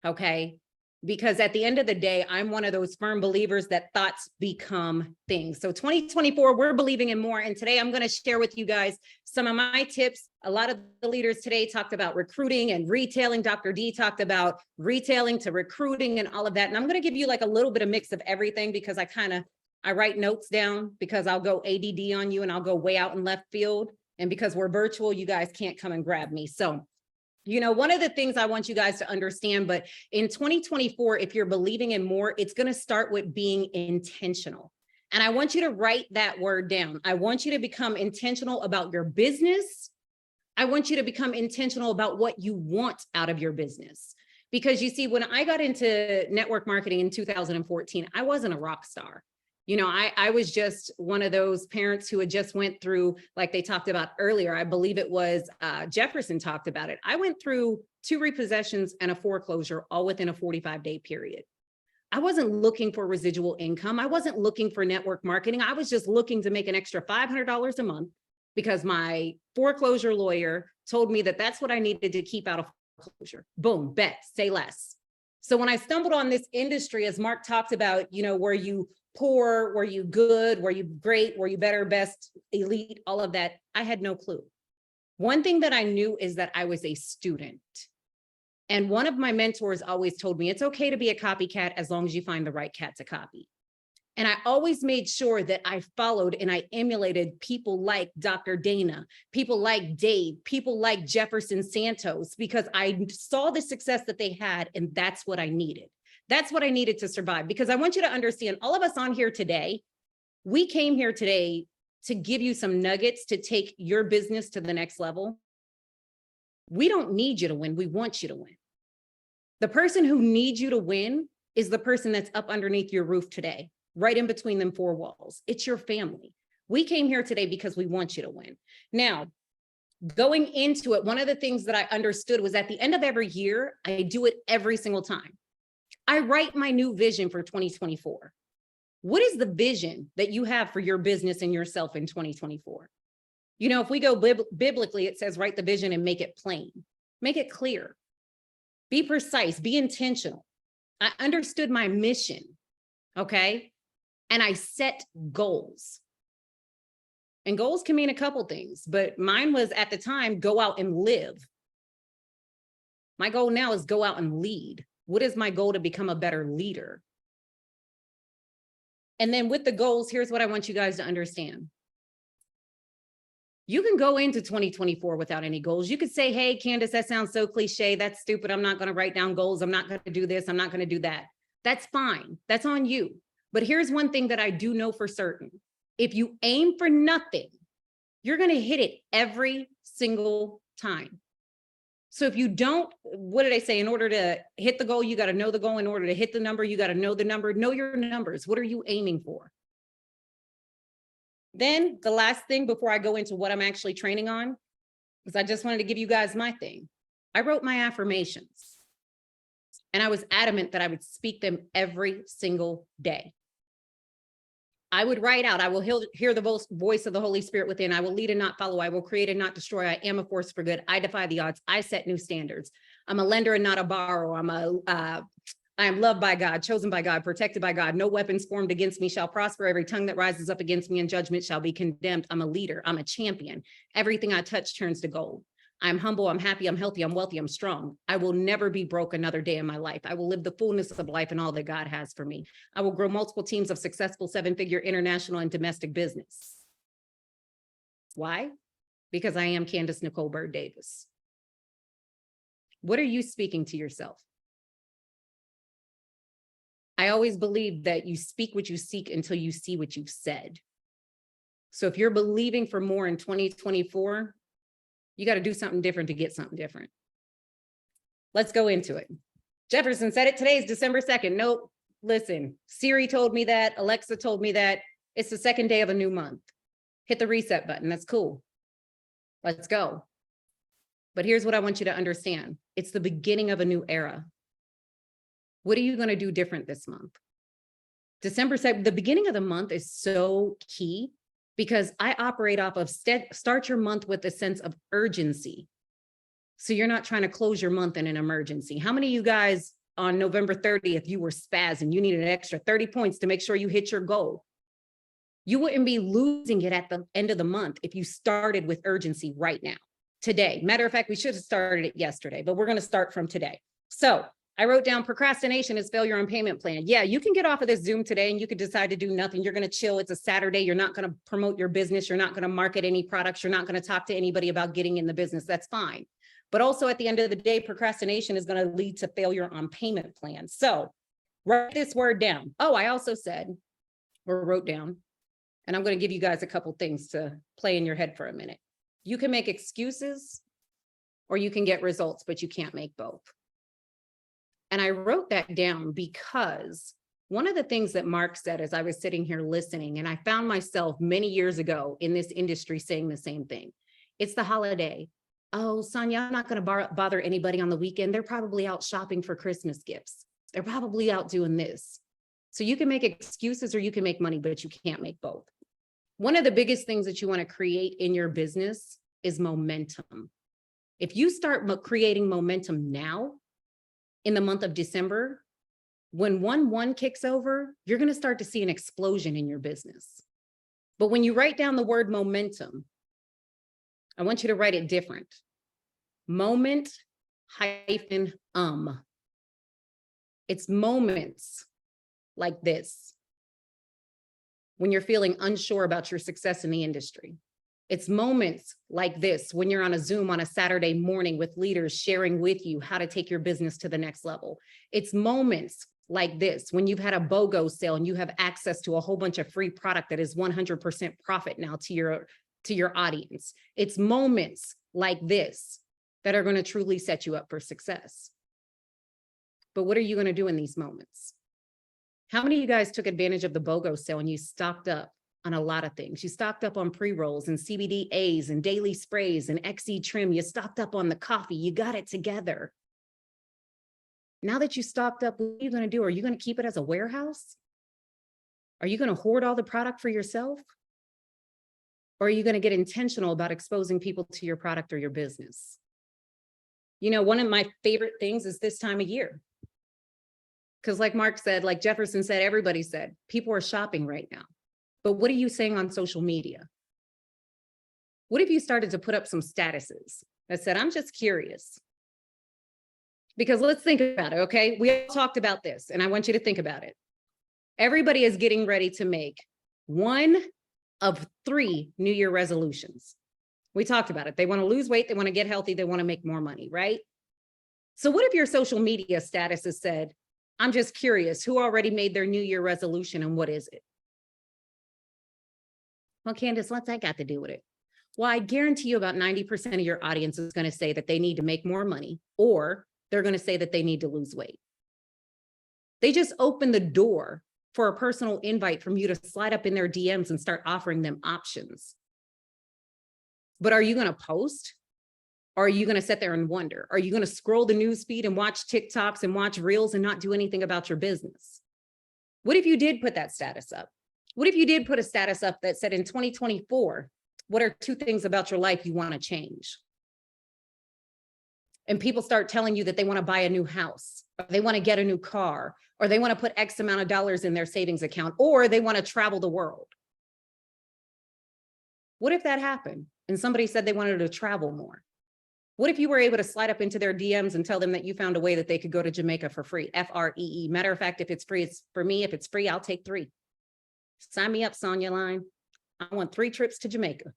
Okay? Because at the end of the day, I'm one of those firm believers that thoughts become things. So 2024, we're believing in more. And today I'm going to share with you guys some of my tips. A lot of the leaders today talked about recruiting and retailing. Dr. D talked about retailing to recruiting and all of that. And I'm going to give you like a little bit of mix of everything, because I write notes down, because I'll go ADD on you and I'll go way out in left field. And because we're virtual, you guys can't come and grab me. So, you know, one of the things I want you guys to understand, but in 2024, if you're believing in more, it's going to start with being intentional. And I want you to write that word down. I want you to become intentional about your business. I want you to become intentional about what you want out of your business. Because you see, when I got into network marketing in 2014, I wasn't a rock star. You know, I was just one of those parents who had just went through, like they talked about earlier, I believe it was Jefferson talked about it. I went through 2 repossessions and a foreclosure all within a 45-day period. I wasn't looking for residual income. I wasn't looking for network marketing. I was just looking to make an extra $500 a month, because my foreclosure lawyer told me that that's what I needed to keep out of foreclosure. Boom, bet, say less. So when I stumbled on this industry, as Mark talked about, you know, were you poor, were you good, were you great, were you better, best, elite, all of that, I had no clue. One thing that I knew is that I was a student. And one of my mentors always told me, it's okay to be a copycat as long as you find the right cat to copy. And I always made sure that I followed and I emulated people like Dr. Dana, people like Dave, people like Jefferson Santos, because I saw the success that they had, and that's what I needed. That's what I needed to survive, because I want you to understand, all of us on here today, we came here today to give you some nuggets to take your business to the next level. We don't need you to win. We want you to win. The person who needs you to win is the person that's up underneath your roof today, right in between them four walls. It's your family. We came here today because we want you to win. Now, going into it, one of the things that I understood was at the end of every year, I do it every single time. I write my new vision for 2024. What is the vision that you have for your business and yourself in 2024? You know, if we go biblically, it says, write the vision and make it plain, make it clear, be precise, be intentional. I understood my mission, okay? And I set goals. And goals can mean a couple things, but mine was at the time, go out and live. My goal now is go out and lead. What is my goal to become a better leader? And then with the goals, here's what I want you guys to understand. You can go into 2024 without any goals. You could say, hey, Candace, that sounds so cliche. That's stupid. I'm not going to write down goals. I'm not going to do this. I'm not going to do that. That's fine. That's on you. But here's one thing that I do know for certain. If you aim for nothing, you're going to hit it every single time. So if you don't, what did I say? In order to hit the goal, you got to know the goal. In order to hit the number, you got to know the number. Know your numbers. What are you aiming for? Then the last thing before I go into what I'm actually training on, is I just wanted to give you guys my thing. I wrote my affirmations and I was adamant that I would speak them every single day. I would write out, I will hear the voice of the Holy Spirit within. I will lead and not follow. I will create and not destroy. I am a force for good. I defy the odds. I set new standards. I'm a lender and not a borrower. I am loved by God, chosen by God, protected by God. No weapons formed against me shall prosper. Every tongue that rises up against me in judgment shall be condemned. I'm a leader. I'm a champion. Everything I touch turns to gold. I'm humble, I'm happy, I'm healthy, I'm wealthy, I'm strong. I will never be broke another day in my life. I will live the fullness of life and all that God has for me. I will grow multiple teams of successful seven-figure international and domestic business. Why? Because I am Candace Nicole Bird Davis. What are you speaking to yourself? I always believe that you speak what you seek until you see what you've said. So if you're believing for more in 2024, you got to do something different to get something different. Let's go into it. Jefferson said it. Today is December 2nd. Nope. Listen, Siri told me that. Alexa told me that. It's the second day of a new month. Hit the reset button. That's cool. Let's go. But here's what I want you to understand. It's the beginning of a new era. What are you going to do different this month? December 2nd, the beginning of the month is so key, because I operate off of start your month with a sense of urgency. So you're not trying to close your month in an emergency. How many of you guys on November 30th, you were spazzing, you needed an extra 30 points to make sure you hit your goal? You wouldn't be losing it at the end of the month if you started with urgency right now, today. Matter of fact, we should have started it yesterday, but we're going to start from today. So I wrote down procrastination is failure on payment plan. Yeah, you can get off of this Zoom today and you could decide to do nothing. You're going to chill. It's a Saturday. You're not going to promote your business. You're not going to market any products. You're not going to talk to anybody about getting in the business. That's fine. But also at the end of the day, procrastination is going to lead to failure on payment plans. So write this word down. Oh, I also said, or wrote down, and I'm going to give you guys a couple things to play in your head for a minute. You can make excuses or you can get results, but you can't make both. And I wrote that down because one of the things that Mark said as I was sitting here listening, and I found myself many years ago in this industry saying the same thing. It's the holiday. Oh, Sonia, I'm not going to bother anybody on the weekend. They're probably out shopping for Christmas gifts. They're probably out doing this. So you can make excuses or you can make money, but you can't make both. One of the biggest things that you want to create in your business is momentum. If you start creating momentum now, in the month of December, when 1/1 kicks over, you're going to start to see an explosion in your business. But when you write down the word momentum, I want you to write it different. Moment hyphen. It's moments like this when you're feeling unsure about your success in the industry. It's moments like this when you're on a Zoom on a Saturday morning with leaders sharing with you how to take your business to the next level. It's moments like this, when you've had a BOGO sale and you have access to a whole bunch of free product that is 100% profit now to your audience. It's moments like this that are going to truly set you up for success. But what are you going to do in these moments? How many of you guys took advantage of the BOGO sale and you stocked up on a lot of things? You stocked up on pre-rolls and CBDAs and daily sprays and XE trim. You stocked up on the coffee. You got it together. Now that you stocked up, what are you going to do? Are you going to keep it as a warehouse? Are you going to hoard all the product for yourself? Or are you going to get intentional about exposing people to your product or your business? You know, one of my favorite things is this time of year. Because like Mark said, like Jefferson said, everybody said, people are shopping right now. But what are you saying on social media? What if you started to put up some statuses that said, I'm just curious? Because let's think about it, okay? We all talked about this, and I want you to think about it. Everybody is getting ready to make one of 3 New Year resolutions. We talked about it. They want to lose weight, they want to get healthy, they want to make more money, right? So what if your social media status has said, I'm just curious, who already made their New Year resolution and what is it? Well, Candace, what's that got to do with it? Well, I guarantee you about 90% of your audience is going to say that they need to make more money, or they're going to say that they need to lose weight. They just opened the door for a personal invite from you to slide up in their DMs and start offering them options. But are you going to post? Or are you going to sit there and wonder? Are you going to scroll the news feed and watch TikToks and watch reels and not do anything about your business? What if you did put that status up? What if you did put a status up that said in 2024, what are 2 things about your life you want to change? And people start telling you that they want to buy a new house, or they want to get a new car, or they want to put X amount of dollars in their savings account, or they want to travel the world. What if that happened and somebody said they wanted to travel more? What if you were able to slide up into their DMs and tell them that you found a way that they could go to Jamaica for free? Free. Matter of fact, if it's free, it's for me. If it's free, I'll take 3. Sign me up, Sonia Line. I want 3 trips to Jamaica.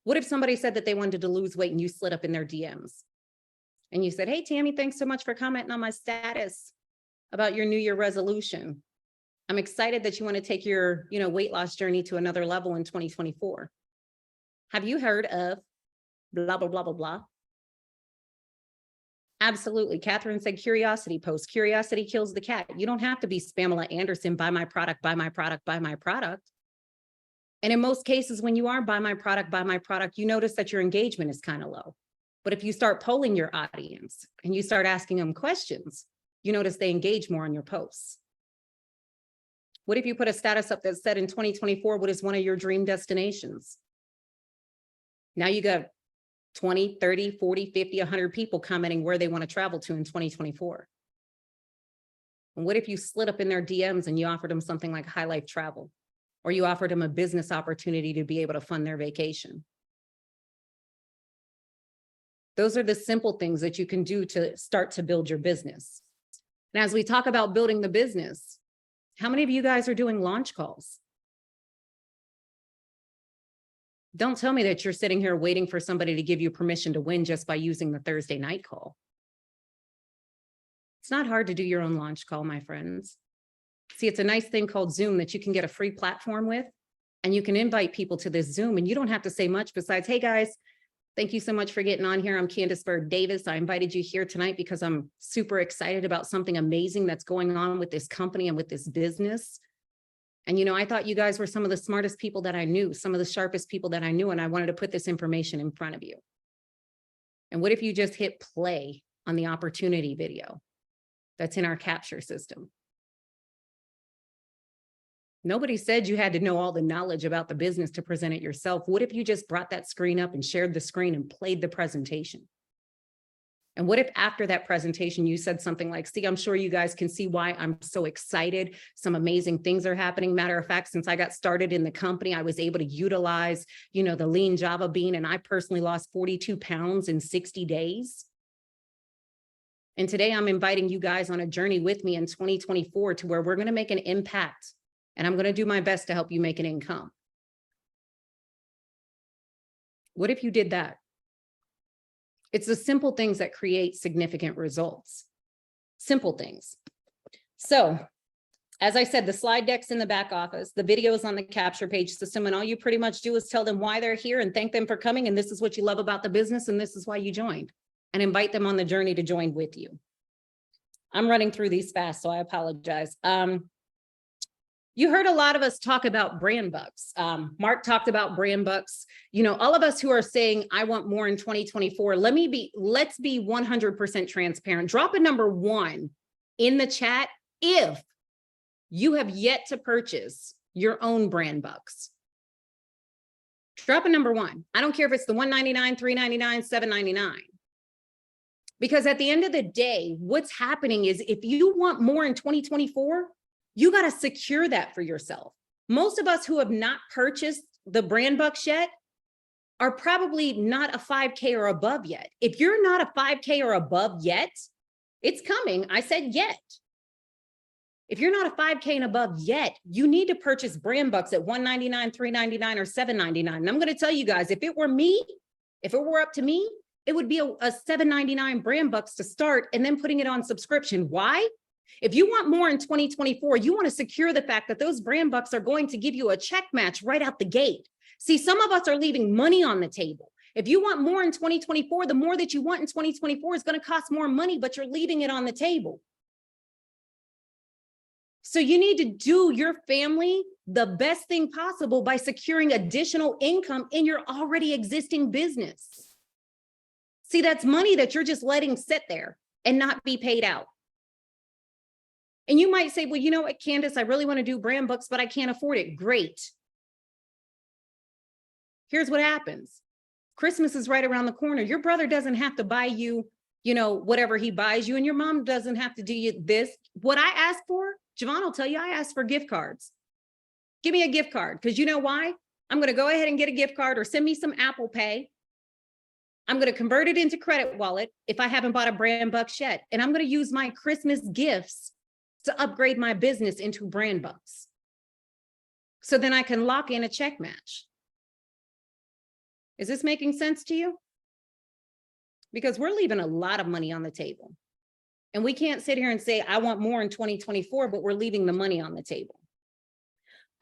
What if somebody said that they wanted to lose weight and you slid up in their DMs and you said, hey, Tammy, thanks so much for commenting on my status about your New Year resolution. I'm excited that you want to take your, weight loss journey to another level in 2024. Have you heard of blah, blah, blah, blah, blah? Absolutely. Catherine said, curiosity post. Curiosity kills the cat. You don't have to be Pamela Anderson, buy my product, buy my product, buy my product. And in most cases, when you are buy my product, you notice that your engagement is kind of low. But if you start polling your audience and you start asking them questions, you notice they engage more on your posts. What if you put a status up that said in 2024, what is one of your dream destinations? Now you got 20, 30, 40, 50, 100 people commenting where they want to travel to in 2024. And what if you slid up in their DMs and you offered them something like High Life Travel, or you offered them a business opportunity to be able to fund their vacation? Those are the simple things that you can do to start to build your business. And as we talk about building the business, how many of you guys are doing launch calls? Don't tell me that you're sitting here waiting for somebody to give you permission to win just by using the Thursday night call. It's not hard to do your own launch call, my friends. See, it's a nice thing called Zoom that you can get a free platform with, and you can invite people to this Zoom, and you don't have to say much besides, hey guys, thank you so much for getting on here. I'm Candace Bird Davis. I invited you here tonight because I'm super excited about something amazing that's going on with this company and with this business. And, I thought you guys were some of the smartest people that I knew, some of the sharpest people that I knew, and I wanted to put this information in front of you. And what if you just hit play on the opportunity video that's in our capture system? Nobody said you had to know all the knowledge about the business to present it yourself. What if you just brought that screen up and shared the screen and played the presentation? And what if after that presentation, you said something like, see, I'm sure you guys can see why I'm so excited. Some amazing things are happening. Matter of fact, since I got started in the company, I was able to utilize, the lean Java bean, and I personally lost 42 pounds in 60 days. And today I'm inviting you guys on a journey with me in 2024 to where we're going to make an impact. And I'm going to do my best to help you make an income. What if you did that? It's the simple things that create significant results. Simple things. So, as I said, the slide deck's in the back office, the videos on the capture page system, and all you pretty much do is tell them why they're here and thank them for coming. And this is what you love about the business. And this is why you joined, and invite them on the journey to join with you. I'm running through these fast, so I apologize. You heard a lot of us talk about brand bucks. Mark talked about brand bucks. You know, all of us who are saying, I want more in 2024, let's be 100% transparent. Drop a number 1 in the chat if you have yet to purchase your own brand bucks. Drop a number 1. I don't care if it's the $199, $399, $799. Because at the end of the day, what's happening is if you want more in 2024, you got to secure that for yourself. Most of us who have not purchased the brand bucks yet are probably not a 5K or above yet. If you're not a 5K or above yet, it's coming. I said yet. If you're not a 5K and above yet, you need to purchase brand bucks at $199, $399, or $799. And I'm going to tell you guys, if it were me, if it were up to me, it would be a $799 brand bucks to start and then putting it on subscription. Why? If you want more in 2024, you want to secure the fact that those brand bucks are going to give you a check match right out the gate. See, some of us are leaving money on the table. If you want more in 2024, the more that you want in 2024 is going to cost more money, but you're leaving it on the table. So you need to do your family the best thing possible by securing additional income in your already existing business. See, that's money that you're just letting sit there and not be paid out. And you might say, well, you know what, Candace, I really want to do brand bucks, but I can't afford it. Great. Here's what happens. Christmas is right around the corner. Your brother doesn't have to buy you, you know, whatever he buys you, and your mom doesn't have to do you this. What I ask for, Javon will tell you, I ask for gift cards. Give me a gift card, because you know why? I'm going to go ahead and get a gift card, or send me some Apple Pay. I'm going to convert it into credit wallet if I haven't bought a brand bucks yet. And I'm going to use my Christmas gifts to upgrade my business into brand bucks. So then I can lock in a check match. Is this making sense to you? Because we're leaving a lot of money on the table. And we can't sit here and say, I want more in 2024, but we're leaving the money on the table.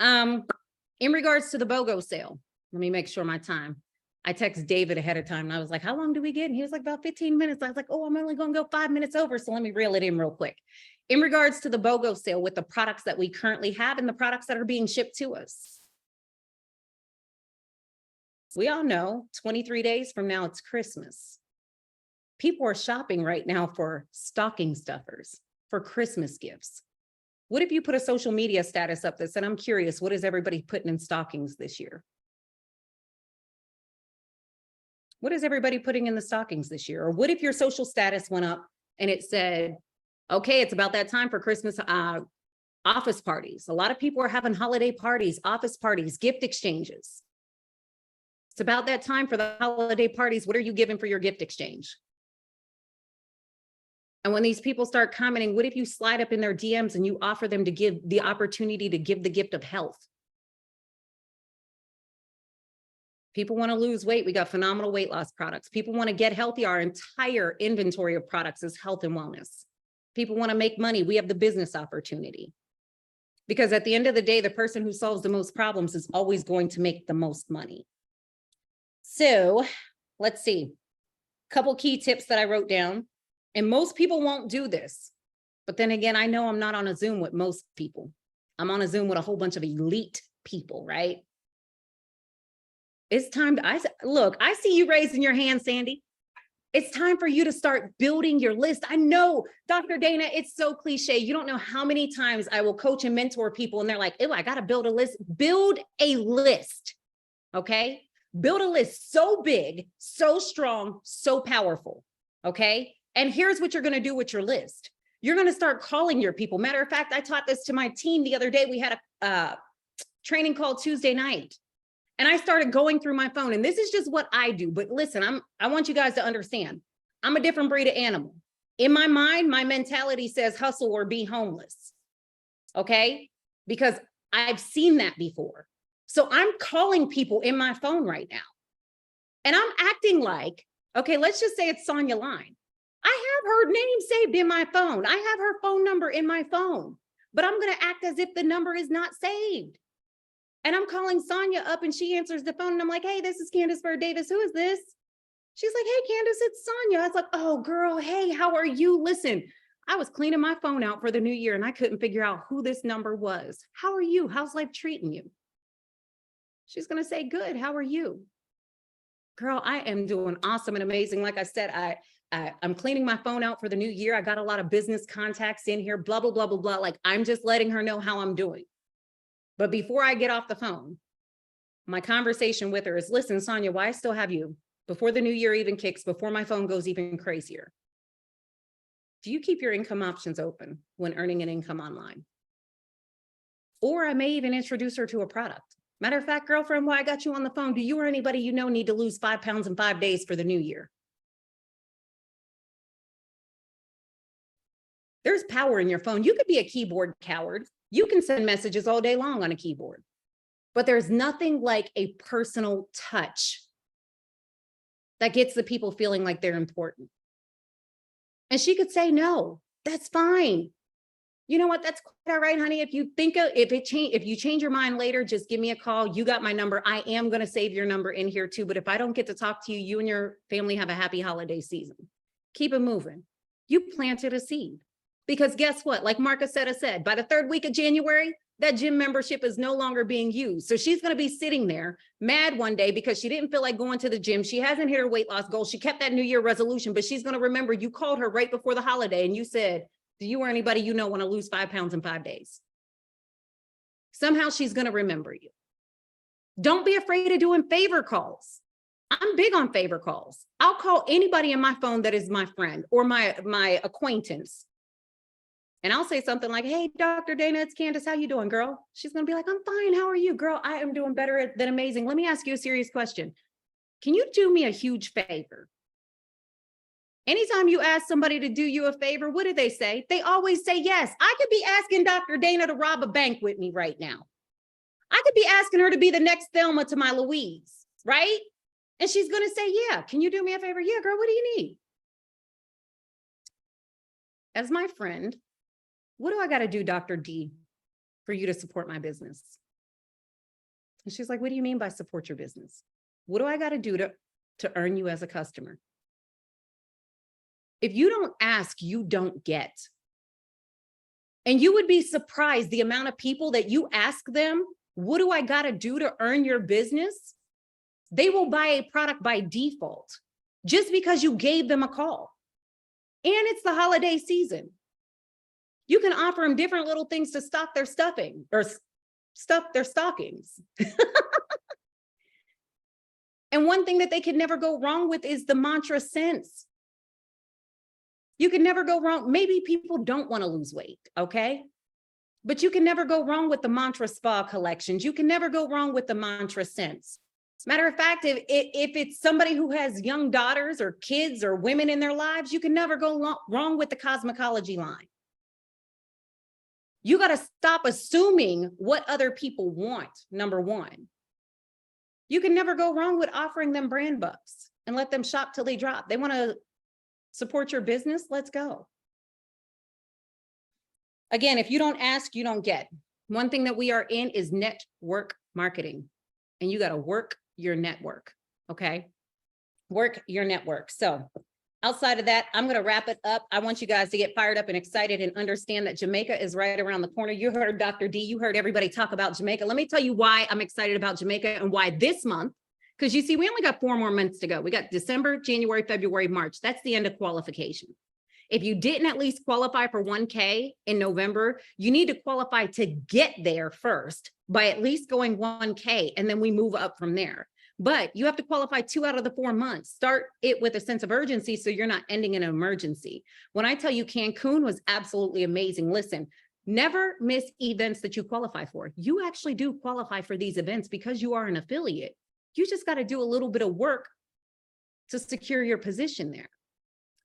In regards to the BOGO sale, let me make sure my time. I texted David ahead of time and I was like, how long do we get? And he was like, about 15 minutes. I was like, oh, I'm only going to go 5 minutes over. So let me reel it in real quick. In regards to the BOGO sale with the products that we currently have and the products that are being shipped to us. We all know 23 days from now, it's Christmas. People are shopping right now for stocking stuffers, for Christmas gifts. What if you put a social media status up that said, I'm curious, what is everybody putting in stockings this year? What is everybody putting in the stockings this year? Or what if your social status went up and it said, okay, it's about that time for Christmas office parties. A lot of people are having holiday parties, office parties, gift exchanges. It's about that time for the holiday parties. What are you giving for your gift exchange? And when these people start commenting, what if you slide up in their DMs and you offer them to give the opportunity to give the gift of health? People want to lose weight. We got phenomenal weight loss products. People want to get healthy. Our entire inventory of products is health and wellness. People want to make money. We have the business opportunity. Because at the end of the day, the person who solves the most problems is always going to make the most money. So let's see. A couple key tips that I wrote down. And most people won't do this. But then again, I know I'm not on a Zoom with most people. I'm on a Zoom with a whole bunch of elite people, right? It's time to, look, I see you raising your hand, Sandy. It's time for you to start building your list. I know, Dr. Dana, it's so cliche. You don't know how many times I will coach and mentor people and they're like, oh, I got to build a list. Build a list, okay? Build a list so big, so strong, so powerful, okay? And here's what you're going to do with your list. You're going to start calling your people. Matter of fact, I taught this to my team the other day. We had a training call Tuesday night. And I started going through my phone, and this is just what I do. But listen, I want you guys to understand, I'm a different breed of animal. In my mind, my mentality says hustle or be homeless. Okay? Because I've seen that before. So I'm calling people in my phone right now. And I'm acting like, okay, let's just say it's Sonia Line. I have her name saved in my phone. I have her phone number in my phone, but I'm going to act as if the number is not saved. And I'm calling Sonia up and she answers the phone and I'm like, hey, this is Candace Bird Davis. Who is this? She's like, hey, Candace, it's Sonia. I was like, oh, girl, hey, how are you? Listen, I was cleaning my phone out for the new year and I couldn't figure out who this number was. How are you? How's life treating you? She's going to say, good. How are you? Girl, I am doing awesome and amazing. Like I said, I'm cleaning my phone out for the new year. I got a lot of business contacts in here, blah, blah, blah, blah, blah. Like, I'm just letting her know how I'm doing. But before I get off the phone, my conversation with her is, listen, Sonia, why I still have you before the new year even kicks, before my phone goes even crazier? Do you keep your income options open when earning an income online? Or I may even introduce her to a product. Matter of fact, girlfriend, while I got you on the phone, do you or anybody you know need to lose 5 pounds in 5 days for the new year? There's power in your phone. You could be a keyboard coward. You can send messages all day long on a keyboard, but there's nothing like a personal touch that gets the people feeling like they're important. And she could say, no, that's fine. You know what? That's quite all right, honey. If you change your mind later, just give me a call. You got my number. I am going to save your number in here too. But if I don't get to talk to you, you and your family have a happy holiday season. Keep it moving. You planted a seed. Because guess what? Like Marcusetta said, by the 3rd week of January, that gym membership is no longer being used. So she's going to be sitting there mad one day because she didn't feel like going to the gym. She hasn't hit her weight loss goal. She kept that New Year resolution, but she's going to remember you called her right before the holiday and you said, do you or anybody you know want to lose 5 pounds in 5 days? Somehow she's going to remember you. Don't be afraid of doing favor calls. I'm big on favor calls. I'll call anybody in my phone that is my friend or my acquaintance. And I'll say something like, hey, Dr. Dana, it's Candace. How you doing, girl? She's going to be like, I'm fine. How are you, girl? I am doing better than amazing. Let me ask you a serious question. Can you do me a huge favor? Anytime you ask somebody to do you a favor, what do they say? They always say yes. I could be asking Dr. Dana to rob a bank with me right now. I could be asking her to be the next Thelma to my Louise, right? And she's going to say, yeah. Can you do me a favor? Yeah, girl, what do you need? As my friend, what do I got to do, Dr. D, for you to support my business? And she's like, what do you mean by support your business? What do I got to do to earn you as a customer? If you don't ask, you don't get. And you would be surprised the amount of people that you ask them, what do I got to do to earn your business? They will buy a product by default just because you gave them a call. And it's the holiday season. You can offer them different little things to stock their stuffing or stuff their stockings. And one thing that they can never go wrong with is the mantra sense. You can never go wrong. Maybe people don't want to lose weight, okay? But you can never go wrong with the mantra spa collections. You can never go wrong with the mantra sense. Matter of fact, if it's somebody who has young daughters or kids or women in their lives, you can never go wrong with the cosmetology line. You got to stop assuming what other people want, number one. You can never go wrong with offering them brand bucks and let them shop till they drop. They want to support your business, let's go. Again, if you don't ask, you don't get. One thing that we are in is network marketing, and you got to work your network, okay? Work your network. So outside of that, I'm going to wrap it up. I want you guys to get fired up and excited and understand that Jamaica is right around the corner. You heard Dr. D, you heard everybody talk about Jamaica. Let me tell you why I'm excited about Jamaica and why this month, because you see, we only got 4 more months to go. We got December, January, February, March. That's the end of qualification. If you didn't at least qualify for 1K in November, you need to qualify to get there first by at least going 1K, and then we move up from there. But you have to qualify 2 out of the 4 months. Start it with a sense of urgency so you're not ending in an emergency. When I tell you Cancun was absolutely amazing, listen, never miss events that you qualify for. You actually do qualify for these events because you are an affiliate. You just got to do a little bit of work to secure your position there.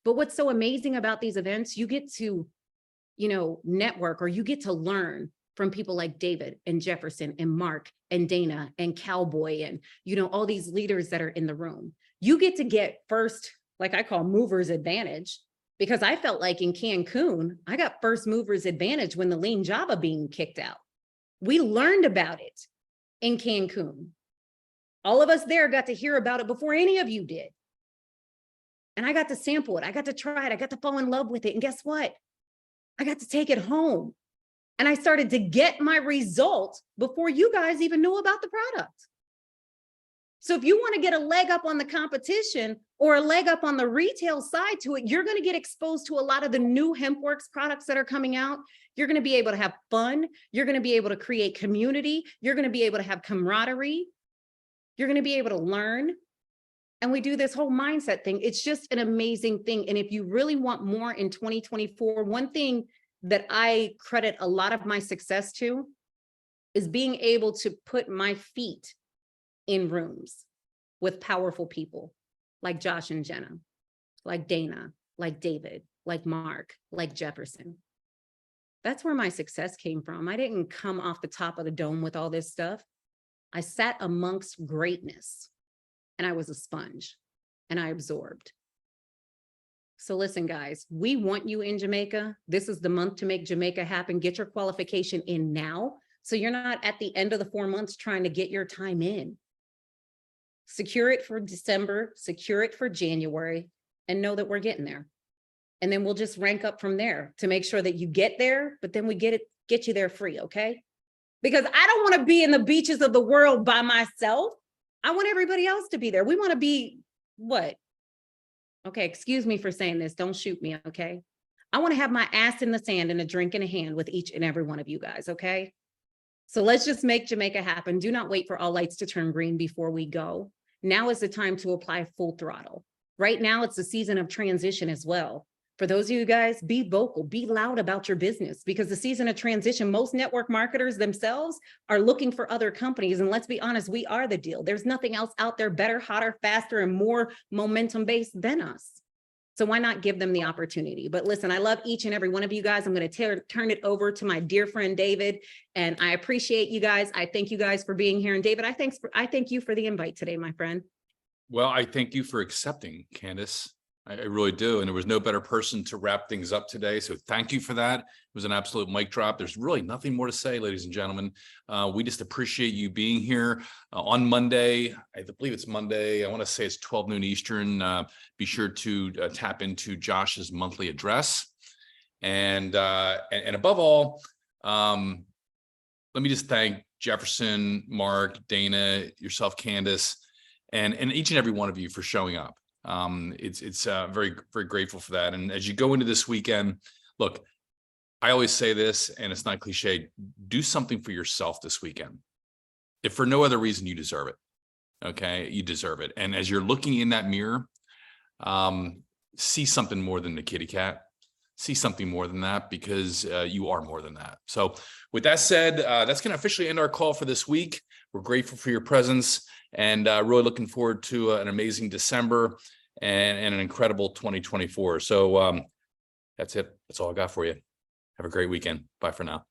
But what's so amazing about these events, you get to, network, or you get to learn from people like David and Jefferson and Mark and Dana and Cowboy and, all these leaders that are in the room. You get to get first, like I call movers advantage, because I felt like in Cancun, I got first movers advantage when the lean Java bean kicked out. We learned about it in Cancun. All of us there got to hear about it before any of you did. And I got to sample it. I got to try it. I got to fall in love with it. And guess what? I got to take it home. And I started to get my result before you guys even knew about the product. So if you want to get a leg up on the competition or a leg up on the retail side to it, you're going to get exposed to a lot of the new HempWorks products that are coming out. You're going to be able to have fun. You're going to be able to create community. You're going to be able to have camaraderie. You're going to be able to learn. And we do this whole mindset thing. It's just an amazing thing. And if you really want more in 2024, one thing that I credit a lot of my success to is being able to put my feet in rooms with powerful people like Josh and Jenna, like Dana, like David, like Mark, like Jefferson. That's where my success came from. I didn't come off the top of the dome with all this stuff. I sat amongst greatness and I was a sponge and I absorbed. So listen, guys, we want you in Jamaica. This is the month to make Jamaica happen. Get your qualification in now, so you're not at the end of the 4 months trying to get your time in. Secure it for December, secure it for January, and know that we're getting there. And then we'll just rank up from there to make sure that you get there, but then we get you there free, okay? Because I don't want to be in the beaches of the world by myself. I want everybody else to be there. We want to be what? Okay, excuse me for saying this. Don't shoot me, okay? I want to have my ass in the sand and a drink in a hand with each and every one of you guys, okay? So let's just make Jamaica happen. Do not wait for all lights to turn green before we go. Now is the time to apply full throttle. Right now, it's a season of transition as well. For those of you guys, be vocal, be loud about your business, because the season of transition, most network marketers themselves are looking for other companies. And let's be honest, we are the deal. There's nothing else out there better, hotter, faster, and more momentum based than us. So why not give them the opportunity? But listen, I love each and every one of you guys. I'm going to turn it over to my dear friend, David. And I appreciate you guys. I thank you guys for being here. And David, I thank you for the invite today, my friend. Well, I thank you for accepting, Candace. I really do. And there was no better person to wrap things up today. So thank you for that. It was an absolute mic drop. There's really nothing more to say, ladies and gentlemen. We just appreciate you being here on Monday. I believe it's Monday. I want to say it's 12 noon Eastern. Be sure to tap into Josh's monthly address. And above all, let me just thank Jefferson, Mark, Dana, yourself, Candace, and each and every one of you for showing up. It's very, very grateful for that. And as you go into this weekend, look, I always say this, and it's not cliche, do something for yourself this weekend. If for no other reason, you deserve it. Okay. You deserve it. And as you're looking in that mirror, see something more than the kitty cat, see something more than that, because you are more than that. So with that said, that's going to officially end our call for this week. We're grateful for your presence, and really looking forward to an amazing December and an incredible 2024. So that's it. That's all I got for you. Have a great weekend. Bye for now.